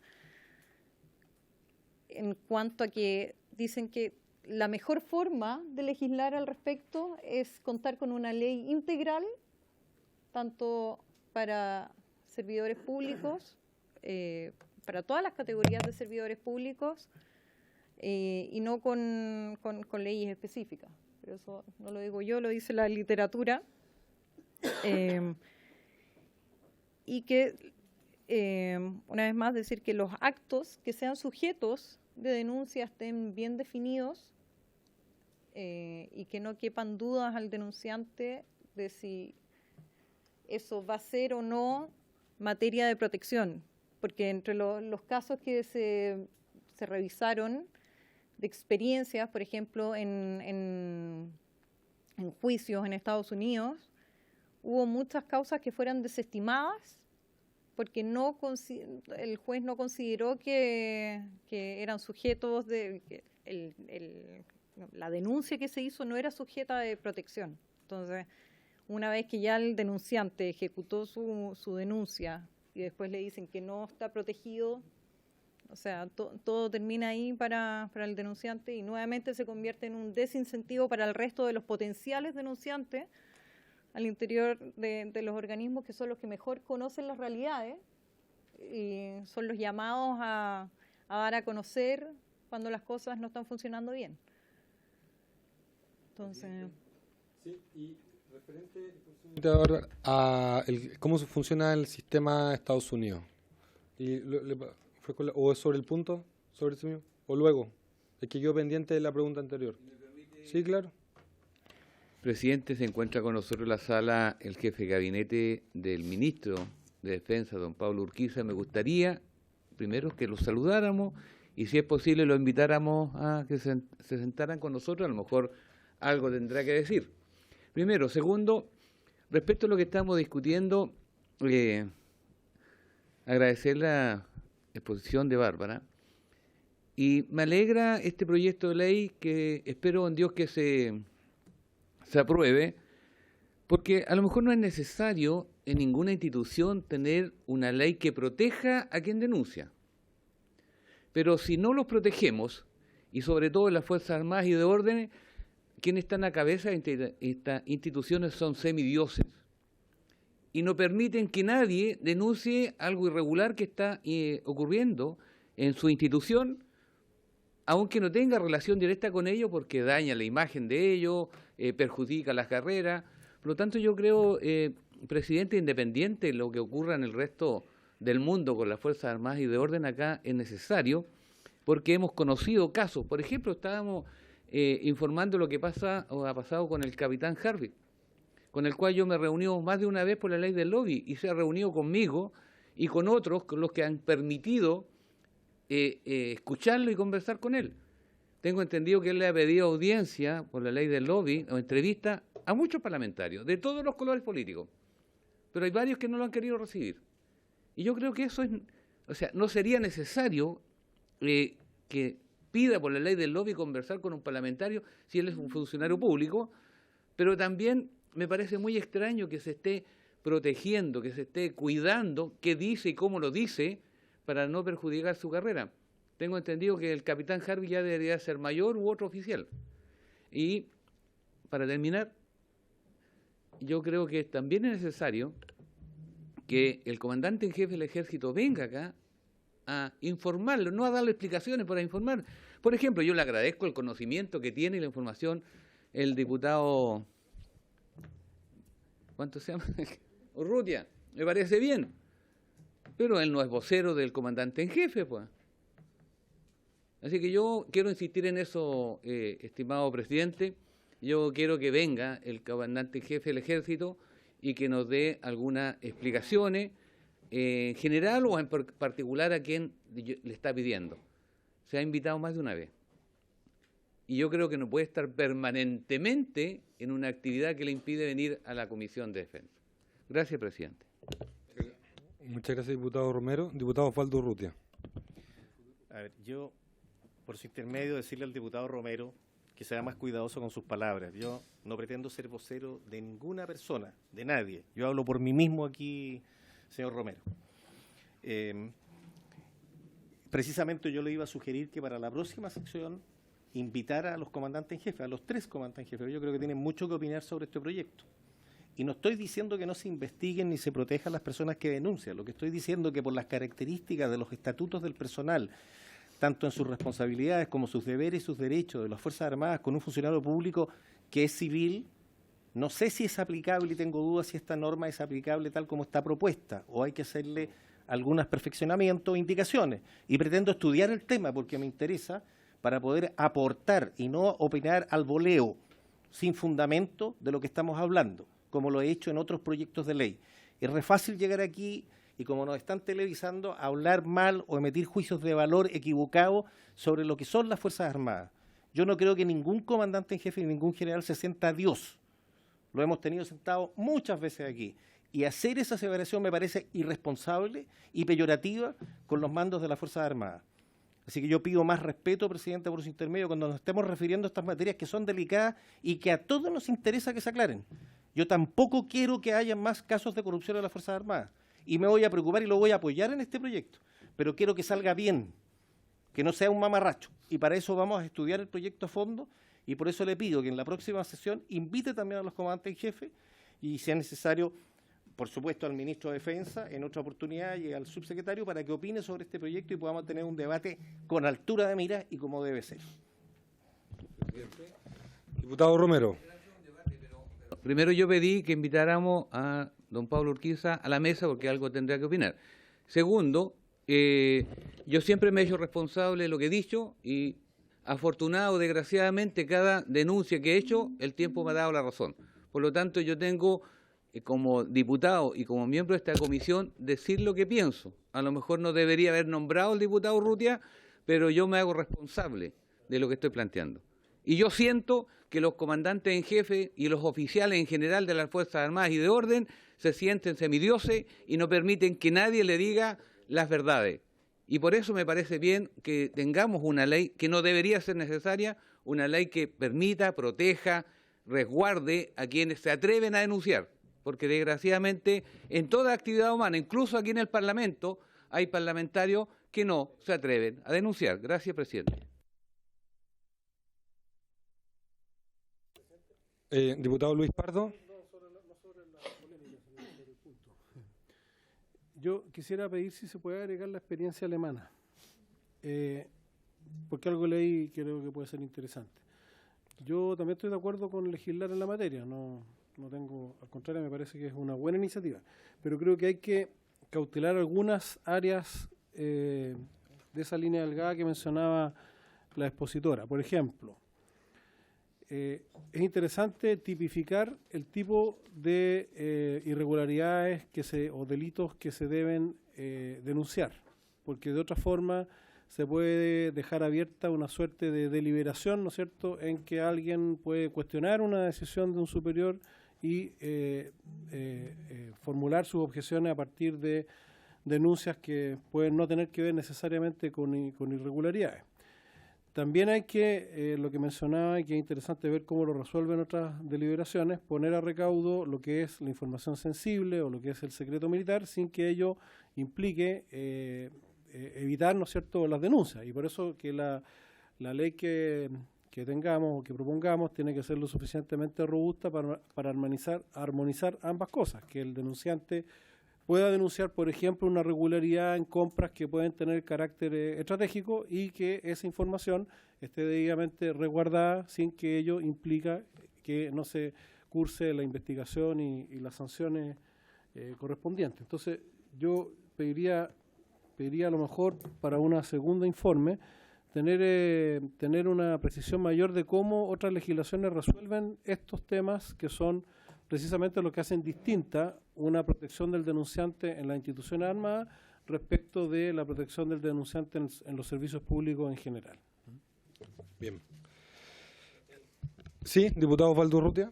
en cuanto a que dicen que la mejor forma de legislar al respecto es contar con una ley integral, tanto para servidores públicos, para todas las categorías de servidores públicos, y no con leyes específicas. Pero eso no lo digo yo, lo dice la literatura. Y que, una vez más, decir que los actos que sean sujetos de denuncia estén bien definidos, y que no quepan dudas al denunciante de si eso va a ser o no materia de protección. Porque entre los casos que se revisaron de experiencias, por ejemplo, en juicios en Estados Unidos, hubo muchas causas que fueran desestimadas porque el juez no consideró que eran sujetos de... la denuncia que se hizo no era sujeta de protección. Entonces, una vez que ya el denunciante ejecutó su denuncia y después le dicen que no está protegido, o sea, todo termina ahí para el denunciante y nuevamente se convierte en un desincentivo para el resto de los potenciales denunciantes al interior de los organismos, que son los que mejor conocen las realidades y son los llamados a dar a conocer cuando las cosas no están funcionando bien. Entonces... Sí, y referente a cómo funciona el sistema de Estados Unidos. ¿O es sobre el punto? ¿Sobre ese mismo? ¿O luego? Es que quedó pendiente de la pregunta anterior. Sí, claro. Presidente, se encuentra con nosotros en la sala el jefe de gabinete del ministro de Defensa, don Pablo Urquiza. Me gustaría, primero, que lo saludáramos y, si es posible, lo invitáramos a que se sentaran con nosotros. A lo mejor algo tendrá que decir. Primero. Segundo, respecto a lo que estamos discutiendo, agradecer la exposición de Bárbara. Y me alegra este proyecto de ley, que espero en Dios que se apruebe, porque a lo mejor no es necesario en ninguna institución tener una ley que proteja a quien denuncia. Pero si no los protegemos, y sobre todo en las Fuerzas Armadas y de orden, quienes están a cabeza de estas instituciones son semidioses y no permiten que nadie denuncie algo irregular que está ocurriendo en su institución, aunque no tenga relación directa con ello, porque daña la imagen de ellos, perjudica las carreras. Por lo tanto, yo creo, presidente, independiente de lo que ocurra en el resto del mundo con las Fuerzas Armadas y de orden, acá es necesario, porque hemos conocido casos. Por ejemplo, estábamos informando lo que pasa o ha pasado con el capitán Harvey, con el cual yo me reuní más de una vez por la ley del lobby, y se ha reunido conmigo y con otros, con los que han permitido escucharlo y conversar con él. Tengo entendido que él le ha pedido audiencia por la ley del lobby o entrevista a muchos parlamentarios de todos los colores políticos, pero hay varios que no lo han querido recibir. Y yo creo que eso es, o sea, no sería necesario que pida por la ley del lobby conversar con un parlamentario si él es un funcionario público, pero también me parece muy extraño que se esté protegiendo, que se esté cuidando qué dice y cómo lo dice para no perjudicar su carrera. Tengo entendido que el capitán Harvey ya debería ser mayor u otro oficial. Y, para terminar, yo creo que también es necesario que el comandante en jefe del ejército venga acá a informarlo, no a darle explicaciones, para informar. Por ejemplo, yo le agradezco el conocimiento que tiene y la información el diputado, ¿cuánto se llama? Urrutia, me parece bien, pero él no es vocero del comandante en jefe, pues. Así que yo quiero insistir en eso, estimado presidente. Yo quiero que venga el comandante en jefe del ejército y que nos dé algunas explicaciones, en general o en particular a quien le está pidiendo. Se ha invitado más de una vez. Y yo creo que no puede estar permanentemente en una actividad que le impide venir a la Comisión de Defensa. Gracias, presidente. Muchas gracias, diputado Romero. Diputado Osvaldo Urrutia. A ver, yo, por su intermedio, decirle al diputado Romero que sea más cuidadoso con sus palabras. Yo no pretendo ser vocero de ninguna persona, de nadie. Yo hablo por mí mismo aquí, señor Romero. Precisamente yo le iba a sugerir que para la próxima sección invitara a los comandantes en jefe, a los 3 comandantes en jefe. Yo creo que tienen mucho que opinar sobre este proyecto. Y no estoy diciendo que no se investiguen ni se protejan las personas que denuncian. Lo que estoy diciendo es que por las características de los estatutos del personal, tanto en sus responsabilidades como sus deberes y sus derechos de las Fuerzas Armadas con un funcionario público que es civil, no sé si es aplicable y tengo dudas si esta norma es aplicable tal como está propuesta o hay que hacerle algunos perfeccionamientos o indicaciones. Y pretendo estudiar el tema porque me interesa para poder aportar y no opinar al voleo sin fundamento de lo que estamos hablando, como lo he hecho en otros proyectos de ley. Es re fácil llegar aquí y como nos están televisando, a hablar mal o emitir juicios de valor equivocados sobre lo que son las Fuerzas Armadas. Yo no creo que ningún comandante en jefe ni ningún general se sienta Dios. Lo hemos tenido sentado muchas veces aquí. Y hacer esa aseveración me parece irresponsable y peyorativa con los mandos de las Fuerzas Armadas. Así que yo pido más respeto, presidente, por su intermedio, cuando nos estemos refiriendo a estas materias que son delicadas y que a todos nos interesa que se aclaren. Yo tampoco quiero que haya más casos de corrupción en las Fuerzas Armadas. Y me voy a preocupar y lo voy a apoyar en este proyecto. Pero quiero que salga bien, que no sea un mamarracho. Y para eso vamos a estudiar el proyecto a fondo y por eso le pido que en la próxima sesión invite también a los comandantes en jefe y, si es necesario, por supuesto, al ministro de Defensa en otra oportunidad y al subsecretario para que opine sobre este proyecto y podamos tener un debate con altura de miras y como debe ser. Diputado Romero. Primero yo pedí que invitáramos a don Pablo Urquiza a la mesa porque algo tendría que opinar. Segundo, yo siempre me he hecho responsable de lo que he dicho y afortunado o desgraciadamente cada denuncia que he hecho el tiempo me ha dado la razón. Por lo tanto yo tengo como diputado y como miembro de esta comisión decir lo que pienso. A lo mejor no debería haber nombrado al diputado Urrutia, pero yo me hago responsable de lo que estoy planteando. Y yo siento que los comandantes en jefe y los oficiales en general de las Fuerzas Armadas y de orden se sienten semidioses y no permiten que nadie le diga las verdades. Y por eso me parece bien que tengamos una ley que no debería ser necesaria, una ley que permita, proteja, resguarde a quienes se atreven a denunciar. Porque desgraciadamente en toda actividad humana, incluso aquí en el Parlamento, hay parlamentarios que no se atreven a denunciar. Gracias, presidente. Diputado Luis Pardo. Yo quisiera pedir si se puede agregar la experiencia alemana, porque algo leí y creo que puede ser interesante. Yo también estoy de acuerdo con legislar en la materia, no tengo, al contrario, me parece que es una buena iniciativa, pero creo que hay que cautelar algunas áreas de esa línea delgada que mencionaba la expositora. Por ejemplo, es interesante tipificar el tipo de irregularidades o delitos que se deben denunciar, porque de otra forma se puede dejar abierta una suerte de deliberación, ¿no es cierto?, en que alguien puede cuestionar una decisión de un superior y formular sus objeciones a partir de denuncias que pueden no tener que ver necesariamente con irregularidades. También hay que, lo que mencionaba, y que es interesante ver cómo lo resuelven otras deliberaciones, poner a recaudo lo que es la información sensible o lo que es el secreto militar sin que ello implique evitar, ¿no es cierto?, las denuncias. Y por eso que la ley que tengamos o que propongamos tiene que ser lo suficientemente robusta para armonizar ambas cosas, que el denunciante pueda denunciar, por ejemplo, una irregularidad en compras que pueden tener carácter estratégico y que esa información esté debidamente resguardada sin que ello implica que no se curse la investigación y las sanciones correspondientes. Entonces, yo pediría a lo mejor para un segundo informe tener una precisión mayor de cómo otras legislaciones resuelven estos temas que son precisamente lo que hacen distinta una protección del denunciante en las instituciones armadas respecto de la protección del denunciante en los servicios públicos en general. Bien. Sí, diputado Osvaldo Urrutia.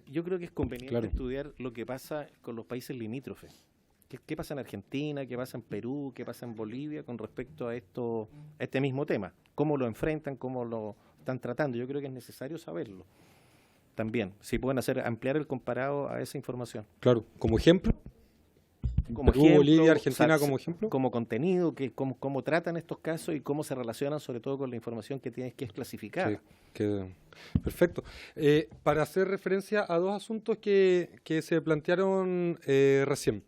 Yo creo que es conveniente Claro. estudiar lo que pasa con los países limítrofes. ¿Qué pasa en Argentina? ¿Qué pasa en Perú? ¿Qué pasa en Bolivia con respecto a este mismo tema? ¿Cómo lo enfrentan? ¿Cómo lo están tratando? Yo creo que es necesario saberlo también. Si pueden ampliar el comparado a esa información. Claro, como ejemplo. Como Perú, Bolivia, Argentina como ejemplo. Como contenido, cómo tratan estos casos y cómo se relacionan sobre todo con la información que tienes que es clasificada. Sí, perfecto. Para hacer referencia a dos asuntos que se plantearon recién.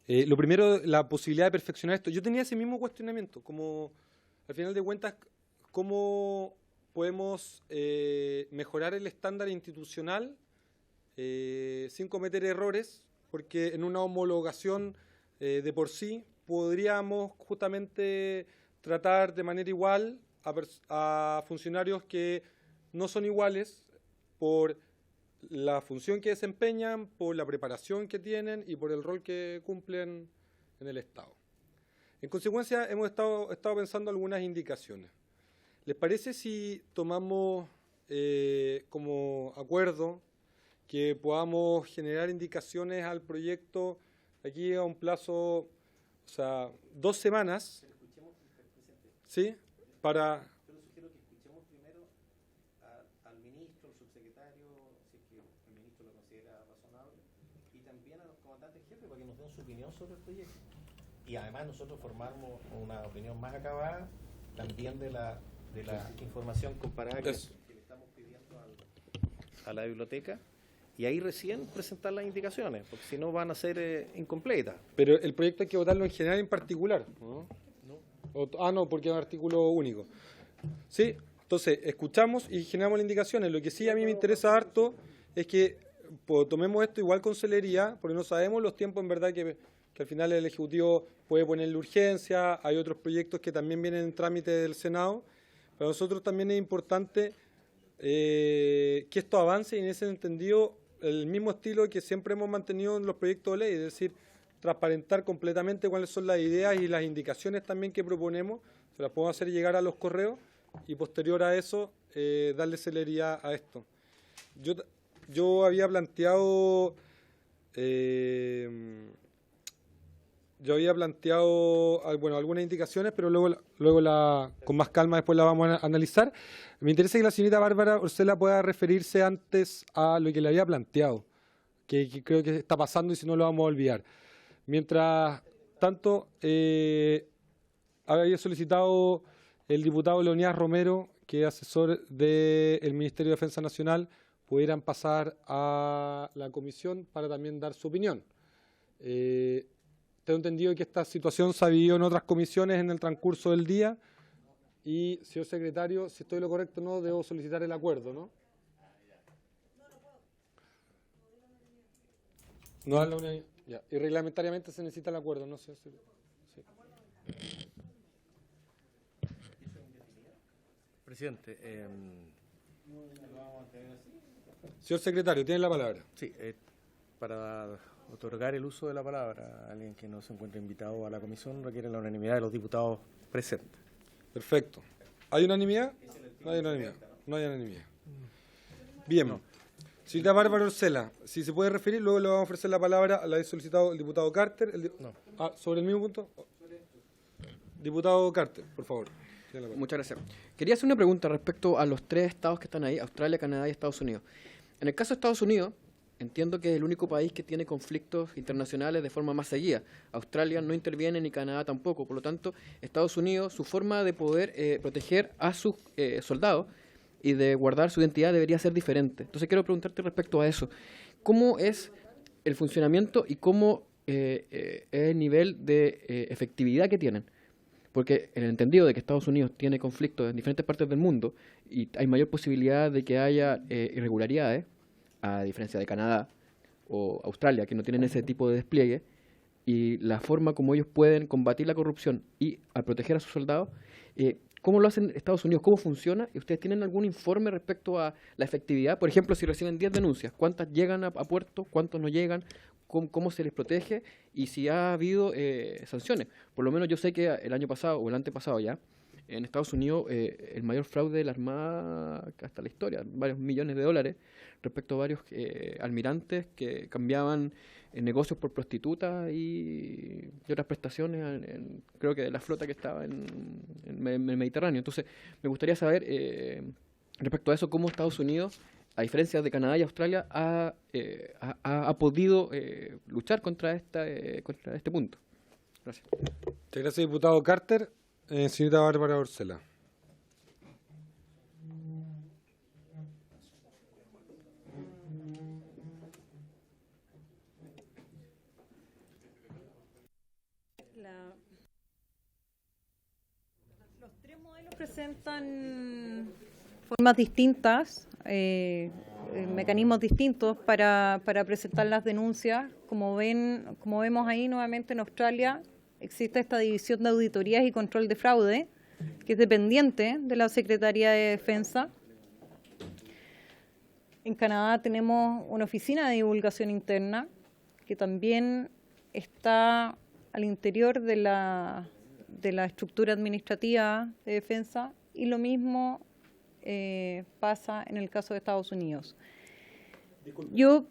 Lo primero, la posibilidad de perfeccionar esto. Yo tenía ese mismo cuestionamiento, como al final de cuentas, cómo podemos mejorar el estándar institucional sin cometer errores, porque en una homologación de por sí podríamos justamente tratar de manera igual a funcionarios que no son iguales por la función que desempeñan, por la preparación que tienen y por el rol que cumplen en el Estado. En consecuencia, hemos estado pensando algunas indicaciones. ¿Les parece si tomamos como acuerdo que podamos generar indicaciones al proyecto aquí a un plazo, o sea, 2 semanas, ¿sí? Para... Yo sugiero que escuchemos primero al ministro, al subsecretario, si es que el ministro lo considera razonable, y también a los comandantes jefes para que nos den su opinión sobre el proyecto. Y además nosotros formamos una opinión más acabada también de la información comparada que le estamos pidiendo a la biblioteca. Y ahí recién presentar las indicaciones, porque si no van a ser incompletas. Pero el proyecto hay que votarlo en general en particular, ¿no? No, porque es un artículo único. Sí, entonces escuchamos y generamos las indicaciones. Lo que sí a mí me interesa harto es que tomemos esto igual con celeridad, porque no sabemos los tiempos en verdad que al final el Ejecutivo puede ponerle urgencia, hay otros proyectos que también vienen en trámite del Senado. Para nosotros también es importante que esto avance y en ese entendido el mismo estilo que siempre hemos mantenido en los proyectos de ley, es decir, transparentar completamente cuáles son las ideas y las indicaciones también que proponemos, se las podemos hacer llegar a los correos y posterior a eso darle celeridad a esto. Yo había planteado algunas indicaciones, pero luego con más calma después la vamos a analizar. Me interesa que la señorita Bárbara Orcela pueda referirse antes a lo que le había planteado, que creo que está pasando y si no lo vamos a olvidar. Mientras tanto, había solicitado el diputado Leonidas Romero, que es asesor del Ministerio de Defensa Nacional, pudieran pasar a la comisión para también dar su opinión. Tengo entendido que esta situación se ha vivido en otras comisiones en el transcurso del día y, señor secretario, si estoy en lo correcto, no debo solicitar el acuerdo, ¿no? No da la unanimidad. Ya. Y reglamentariamente se necesita el acuerdo, ¿no? Sí. Presidente, Señor secretario, tiene la palabra. sí, para otorgar el uso de la palabra a alguien que no se encuentre invitado a la comisión requiere la unanimidad de los diputados presentes. Perfecto. ¿Hay unanimidad? No hay unanimidad. No hay unanimidad. Bien. Señorita Bárbara Orcela, si se puede referir, luego le vamos a ofrecer la palabra a la que ha solicitado el diputado Carter. ¿Sobre el mismo punto? Diputado Carter, por favor. Muchas gracias. Quería hacer una pregunta respecto a los 3 estados que están ahí, Australia, Canadá y Estados Unidos. En el caso de Estados Unidos, entiendo que es el único país que tiene conflictos internacionales de forma más seguida. Australia no interviene ni Canadá tampoco. Por lo tanto, Estados Unidos, su forma de poder proteger a sus soldados y de guardar su identidad debería ser diferente. Entonces quiero preguntarte respecto a eso. ¿Cómo es el funcionamiento y cómo es el nivel de efectividad que tienen? Porque en el entendido de que Estados Unidos tiene conflictos en diferentes partes del mundo y hay mayor posibilidad de que haya irregularidades, a diferencia de Canadá o Australia, que no tienen ese tipo de despliegue, y la forma como ellos pueden combatir la corrupción y al proteger a sus soldados, ¿cómo lo hacen Estados Unidos? ¿Cómo funciona? ¿Y ustedes tienen algún informe respecto a la efectividad? Por ejemplo, si reciben 10 denuncias, ¿cuántas llegan a puerto? ¿Cuántos no llegan? ¿Cómo se les protege? Y si ha habido sanciones. Por lo menos yo sé que el año pasado o el antepasado ya, en Estados Unidos el mayor fraude de la Armada hasta la historia, varios millones de dólares, respecto a varios almirantes que cambiaban negocios por prostitutas y otras prestaciones, creo que de la flota que estaba en el Mediterráneo. Entonces, me gustaría saber, respecto a eso, cómo Estados Unidos, a diferencia de Canadá y Australia, ha podido luchar contra este punto. Gracias. Muchas gracias, diputado Carter. Señorita Bárbara Orcela. Los tres modelos presentan formas distintas, mecanismos distintos para presentar las denuncias. Como vemos ahí nuevamente en Australia, existe esta división de auditorías y control de fraude, que es dependiente de la Secretaría de Defensa. En Canadá tenemos una oficina de divulgación interna, que también está al interior de la estructura administrativa de defensa, y lo mismo pasa en el caso de Estados Unidos. Yo,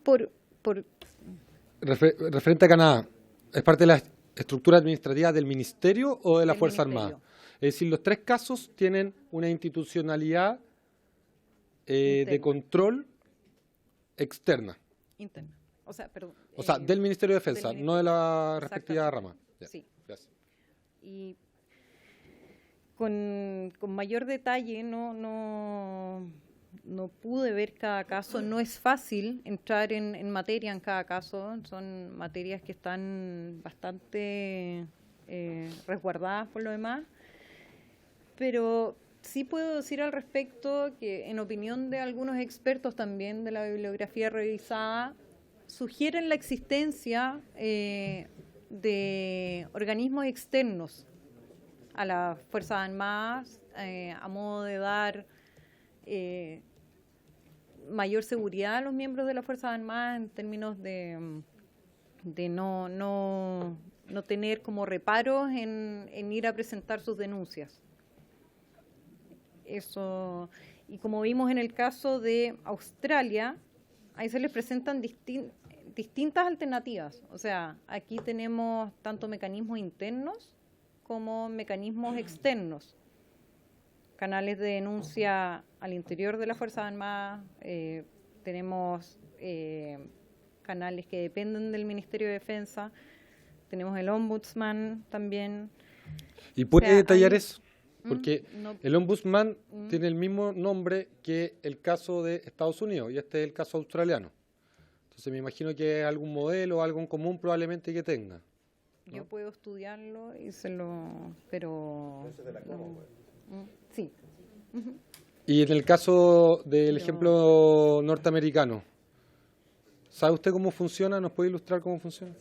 Referente a Canadá, ¿es parte de la estructura administrativa del Ministerio o de la Del Fuerza Ministerio. Armada? Es decir, los tres casos tienen una institucionalidad de Interna. control externa. interna. O sea, perdón. O sea, del Ministerio de Defensa, del no de la Ministerio. respectiva rama. Ya, Sí. gracias. Y con mayor detalle no pude ver cada caso. No es fácil entrar en materia en cada caso. Son materias que están bastante resguardadas por lo demás. Pero sí puedo decir al respecto que, en opinión de algunos expertos también de la bibliografía revisada, sugieren la existencia de organismos externos a las Fuerzas Armadas a modo de dar mayor seguridad a los miembros de las Fuerzas Armadas en términos de no tener como reparos en ir a presentar sus denuncias. Eso, y como vimos en el caso de Australia, ahí se les presentan distintas alternativas. O sea, aquí tenemos tanto mecanismos internos como mecanismos externos. Canales de denuncia al interior de las Fuerzas Armadas, tenemos canales que dependen del Ministerio de Defensa, tenemos el Ombudsman también. ¿Y puede O sea, detallar hay- eso? Porque no- el Ombudsman tiene el mismo nombre que el caso de Estados Unidos, y este es el caso australiano. Entonces me imagino que es algún modelo, algo en común probablemente que tenga. Yo puedo estudiarlo y pero sí. Y en el caso del Pero- ejemplo norteamericano, ¿sabe usted cómo funciona? ¿Nos puede ilustrar cómo funciona?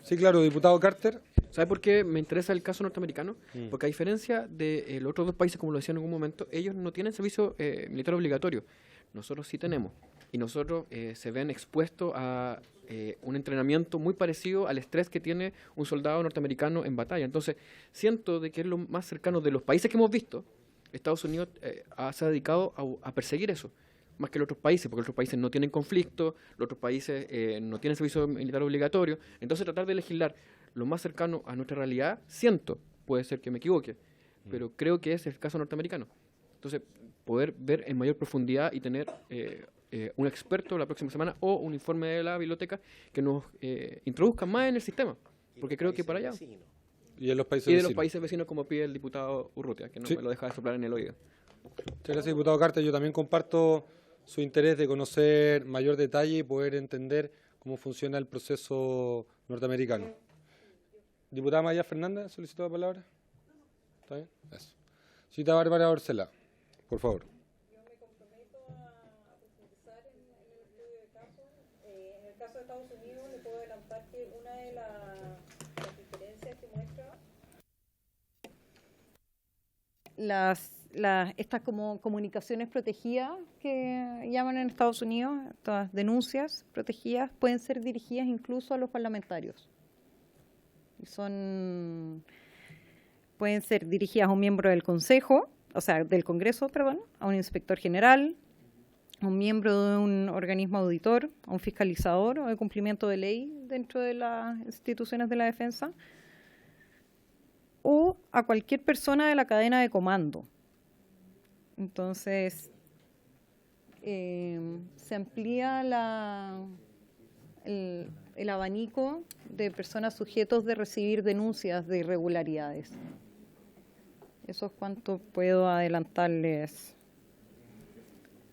Sí, claro, diputado Carter. ¿Sabe por qué me interesa el caso norteamericano? Porque a diferencia de los otros dos países, como lo decía en algún momento, ellos no tienen servicio militar obligatorio. Nosotros sí tenemos. Y nosotros se ven expuestos a un entrenamiento muy parecido al estrés que tiene un soldado norteamericano en batalla. Entonces, siento de que es lo más cercano de los países que hemos visto. Estados Unidos se ha dedicado a perseguir eso, más que los otros países, porque los otros países no tienen conflicto, los otros países no tienen servicio militar obligatorio. Entonces, tratar de legislar lo más cercano a nuestra realidad, siento, puede ser que me equivoque, pero creo que es el caso norteamericano. Entonces, poder ver en mayor profundidad y tener un experto la próxima semana o un informe de la biblioteca que nos introduzca más en el sistema, porque creo que para allá. Y en los países Y de los vecinos. países vecinos, como pide el diputado Urrutia, que no Sí. me lo deja de soplar en el oído. Muchas gracias, diputado Carter. Yo también comparto su interés de conocer mayor detalle y poder entender cómo funciona el proceso norteamericano. Diputada Maya Fernández, solicitó la palabra. ¿Está bien? Eso. Señorita Bárbara Orcela, por favor. En el caso de Estados Unidos, le puedo adelantar que una de las diferencias que muestra estas como comunicaciones protegidas que llaman en Estados Unidos, estas denuncias protegidas, pueden ser dirigidas incluso a los parlamentarios. Y son, pueden ser dirigidas a un miembro del Consejo, o sea, del Congreso, perdón, a un inspector general, a un miembro de un organismo auditor, a un fiscalizador o de cumplimiento de ley dentro de las instituciones de la defensa, o a cualquier persona de la cadena de comando. Entonces, se amplía el abanico de personas sujetos de recibir denuncias de irregularidades. Eso es cuanto puedo adelantarles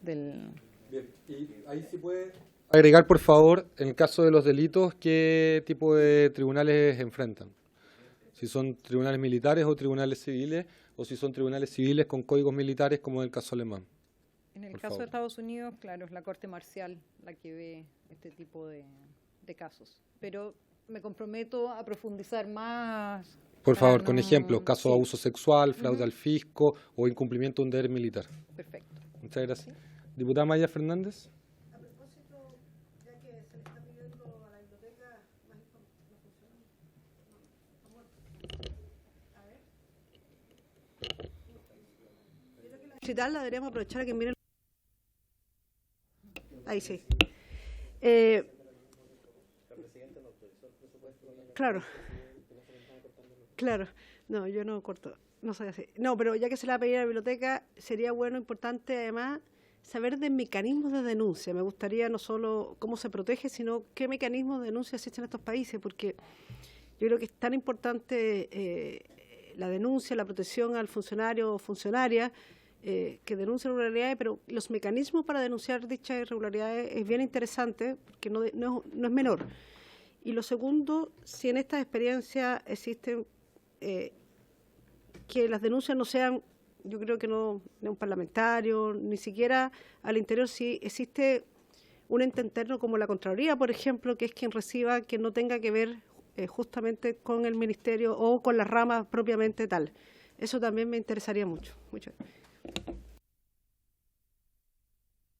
del... Bien, y ahí sí puede agregar, por favor, en el caso de los delitos, qué tipo de tribunales enfrentan. Si son tribunales militares o tribunales civiles, o si son tribunales civiles con códigos militares, como en el caso alemán. En el Por caso favor. de Estados Unidos, claro, es la Corte Marcial la que ve este tipo de casos. Pero me comprometo a profundizar más. Por para favor, con no- ejemplos, casos de sí, abuso sexual, fraude Ujú. al fisco o incumplimiento de un deber militar. perfecto. Muchas gracias. Diputada Maya Fernández. A propósito, ya que se le está pidiendo a la biblioteca más información, no funciona. A ver. Yo creo que la digital la deberíamos aprovechar a que miren. Ahí sí. Claro. Claro. No, yo no corto. No soy así. No, pero ya que se le va a pedir a la biblioteca, sería bueno, importante además, saber de mecanismos de denuncia. Me gustaría no solo cómo se protege, sino qué mecanismos de denuncia existen en estos países, porque yo creo que es tan importante la denuncia, la protección al funcionario o funcionaria que denuncia irregularidades, pero los mecanismos para denunciar dichas irregularidades es bien interesante, porque no es menor. Y lo segundo, si en estas experiencias existen que las denuncias no sean, yo creo que no de un parlamentario, ni siquiera al interior, si existe un ente interno como la Contraloría, por ejemplo, que es quien reciba, que no tenga que ver justamente con el ministerio o con las ramas propiamente tal. Eso también me interesaría mucho. Muchas gracias.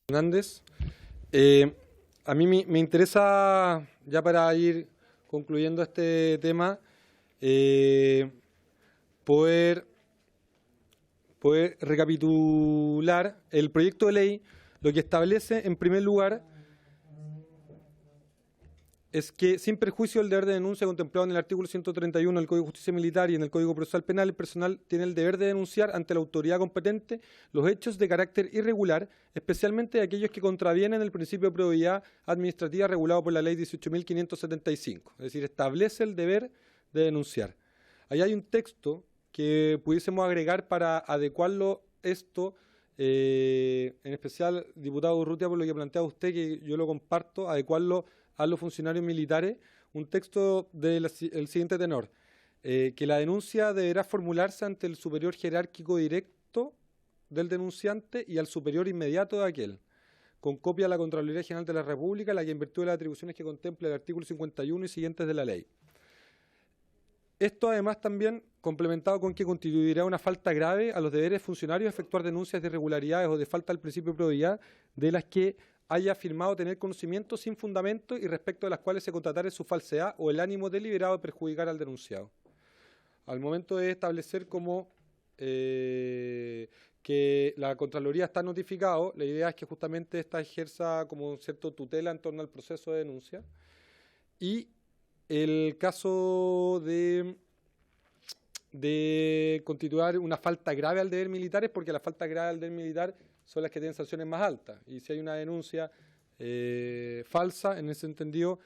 Fernández. A mí me interesa, ya para ir concluyendo este tema, poder recapitular el proyecto de ley. Lo que establece, en primer lugar, es que, sin perjuicio del deber de denuncia contemplado en el artículo 131 del Código de Justicia Militar y en el Código Procesal Penal, el personal tiene el deber de denunciar ante la autoridad competente los hechos de carácter irregular, especialmente aquellos que contravienen el principio de probidad administrativa regulado por la Ley 18.575. Es decir, establece el deber de denunciar. Ahí hay un texto que pudiésemos agregar para adecuarlo esto, en especial, diputado Urrutia, por lo que plantea usted, que yo lo comparto, adecuarlo a los funcionarios militares, un texto del siguiente tenor, que la denuncia deberá formularse ante el superior jerárquico directo del denunciante y al superior inmediato de aquel, con copia a la Contraloría General de la República, la que en virtud de las atribuciones que contempla el artículo 51 y siguientes de la ley. Esto además también complementado con que constituirá una falta grave a los deberes funcionarios efectuar denuncias de irregularidades o de falta al principio de probidad de las que haya afirmado tener conocimiento sin fundamento y respecto de las cuales se constatare su falsedad o el ánimo deliberado de perjudicar al denunciado. Al momento de establecer como que la Contraloría está notificado, la idea es que justamente esta ejerza como cierto tutela en torno al proceso de denuncia. Y el caso de constituir una falta grave al deber militar es porque las faltas graves al deber militar son las que tienen sanciones más altas. Y si hay una denuncia falsa, en ese entendido,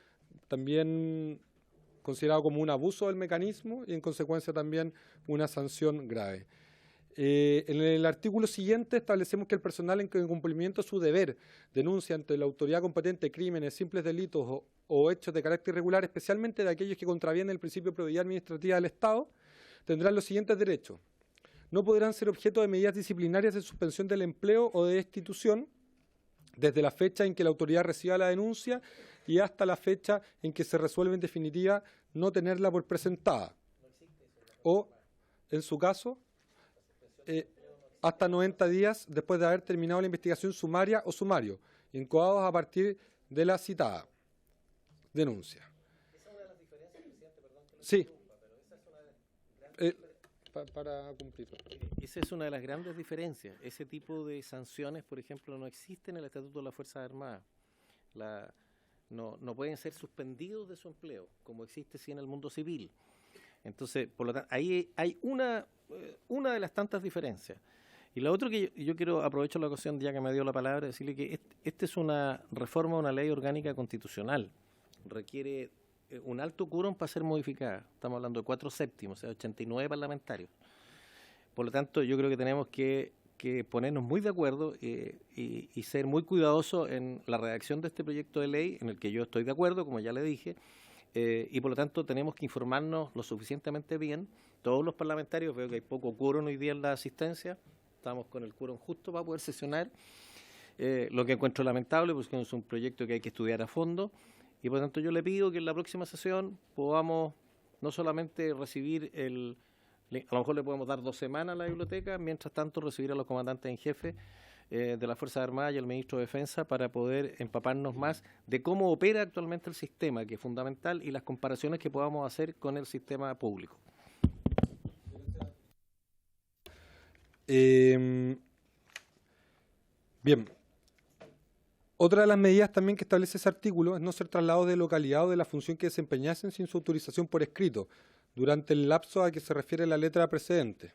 también considerado como un abuso del mecanismo y en consecuencia también una sanción grave. En el artículo siguiente establecemos que el personal en cumplimiento de su deber denuncia ante la autoridad competente crímenes, simples delitos o hechos de carácter irregular, especialmente de aquellos que contravienen el principio de probidad administrativa del Estado, tendrán los siguientes derechos. No podrán ser objeto de medidas disciplinarias de suspensión del empleo o de destitución desde la fecha en que la autoridad reciba la denuncia y hasta la fecha en que se resuelve en definitiva no tenerla por presentada. O, en su caso, hasta 90 días después de haber terminado la investigación sumaria o sumario, incoados a partir de la citada denuncia. Sí. para cumplir. Esa es una de las grandes diferencias. Ese tipo de sanciones, por ejemplo, no existe en el Estatuto de las Fuerzas Armadas. No pueden ser suspendidos de su empleo, como existe sí en el mundo civil. Entonces, por lo tanto, ahí hay una de las tantas diferencias. Y lo otro que yo quiero, aprovecho la ocasión ya que me dio la palabra, decirle que esta es una reforma a una ley orgánica constitucional. Requiere un alto quórum para ser modificada. Estamos hablando de 4/7, o sea, 89 parlamentarios. Por lo tanto, yo creo que tenemos que ponernos muy de acuerdo y ser muy cuidadosos en la redacción de este proyecto de ley, en el que yo estoy de acuerdo, como ya le dije, y por lo tanto tenemos que informarnos lo suficientemente bien. Todos los parlamentarios, veo que hay poco quórum hoy día en la asistencia, estamos con el quórum justo para poder sesionar, lo que encuentro lamentable, porque es un proyecto que hay que estudiar a fondo, y por lo tanto yo le pido que en la próxima sesión podamos no solamente recibir a lo mejor le podemos dar 2 semanas a la biblioteca, mientras tanto recibir a los comandantes en jefe de las Fuerzas Armadas y al ministro de Defensa para poder empaparnos más de cómo opera actualmente el sistema, que es fundamental, y las comparaciones que podamos hacer con el sistema público. Bien. Otra de las medidas también que establece ese artículo es no ser trasladados de localidad o de la función que desempeñasen sin su autorización por escrito durante el lapso a que se refiere la letra precedente.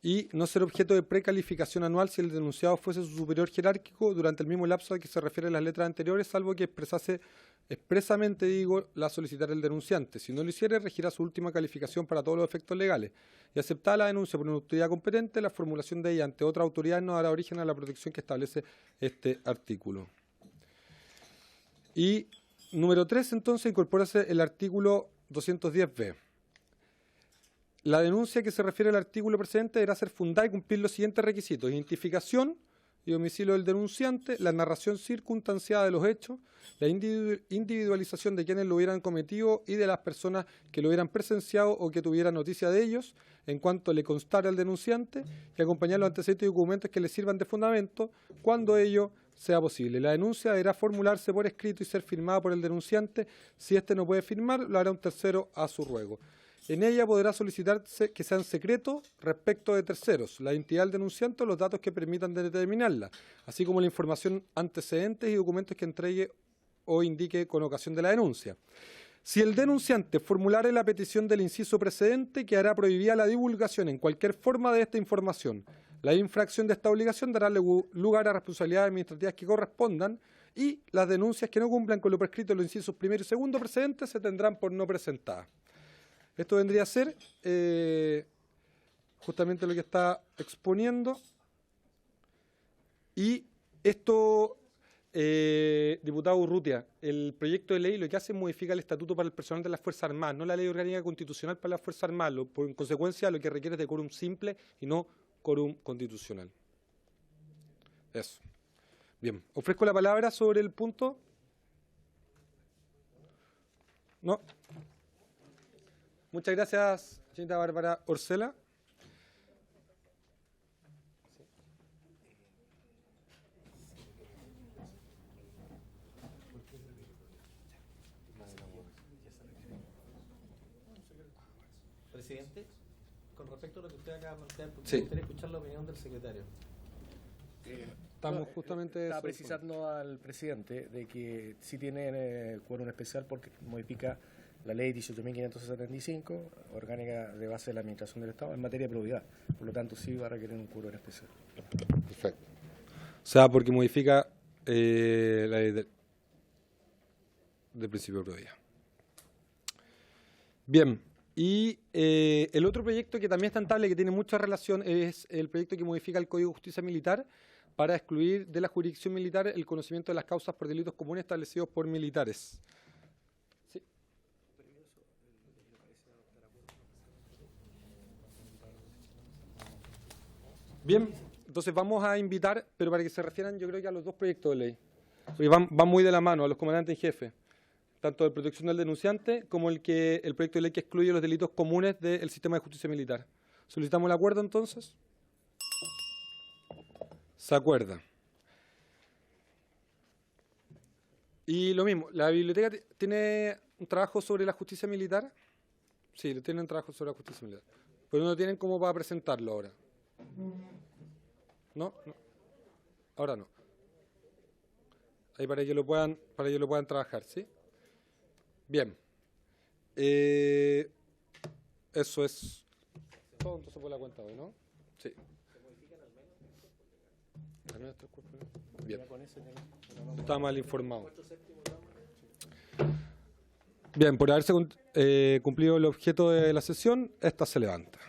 Y no ser objeto de precalificación anual si el denunciado fuese su superior jerárquico durante el mismo lapso a que se refieren las letras anteriores, salvo que expresase expresamente, la solicitar el denunciante. Si no lo hiciere, regirá su última calificación para todos los efectos legales. Y aceptada la denuncia por una autoridad competente, la formulación de ella ante otra autoridad no dará origen a la protección que establece este artículo. Y número 3, entonces, incorpórase el artículo 210b. La denuncia que se refiere al artículo precedente deberá ser fundada y cumplir los siguientes requisitos: identificación y domicilio del denunciante, la narración circunstanciada de los hechos, la individualización de quienes lo hubieran cometido y de las personas que lo hubieran presenciado o que tuvieran noticia de ellos, en cuanto le constara al denunciante, y acompañar los antecedentes y documentos que le sirvan de fundamento cuando ello sea posible. La denuncia deberá formularse por escrito y ser firmada por el denunciante. Si éste no puede firmar, lo hará un tercero a su ruego. En ella podrá solicitarse que sean secretos respecto de terceros, la identidad del denunciante o los datos que permitan determinarla, así como la información, antecedentes y documentos que entregue o indique con ocasión de la denuncia. Si el denunciante formulare la petición del inciso precedente, quedará prohibida la divulgación en cualquier forma de esta información. La infracción de esta obligación dará lugar a responsabilidades administrativas que correspondan, y las denuncias que no cumplan con lo prescrito en los incisos primero y segundo precedentes se tendrán por no presentadas. Esto vendría a ser justamente lo que está exponiendo. Y esto, diputado Urrutia, el proyecto de ley lo que hace es modificar el estatuto para el personal de las Fuerzas Armadas, no la ley orgánica constitucional para las Fuerzas Armadas. En consecuencia, lo que requiere es de quórum simple y no quórum constitucional. Eso. Bien. ¿Ofrezco la palabra sobre el punto? No. Muchas gracias, señorita Bárbara Orcela. Presidente, con respecto a lo que usted acaba de plantear, porque Sí. me gustaría escuchar la opinión del secretario. Estamos justamente... Estaba precisando al presidente de que sí tiene quórum especial porque modifica la ley 18.575, orgánica de base de la Administración del Estado, en materia de probidad. Por lo tanto, sí va a requerir un quórum especial. Perfecto. O sea, porque modifica la ley del principio de probidad. Bien. Y el otro proyecto que también es tan estable, que tiene mucha relación, es el proyecto que modifica el Código de Justicia Militar para excluir de la jurisdicción militar el conocimiento de las causas por delitos comunes establecidos por militares. Sí. Bien, entonces vamos a invitar, pero para que se refieran yo creo que a los dos proyectos de ley, porque van muy de la mano, a los comandantes en jefe, tanto de protección del denunciante como el proyecto de ley que excluye los delitos comunes del sistema de justicia militar. ¿Solicitamos el acuerdo entonces? Se acuerda. Y lo mismo, ¿la biblioteca tiene un trabajo sobre la justicia militar? Sí, tiene un trabajo sobre la justicia militar. pero no tienen como para presentarlo ahora. ¿No? No. Ahora no. Ahí para que lo puedan trabajar, ¿sí? Bien. Eso es todo entonces por la cuenta hoy, ¿no? Sí. Bien. Está mal informado. Bien, por haberse cumplido el objeto de la sesión, esta se levanta.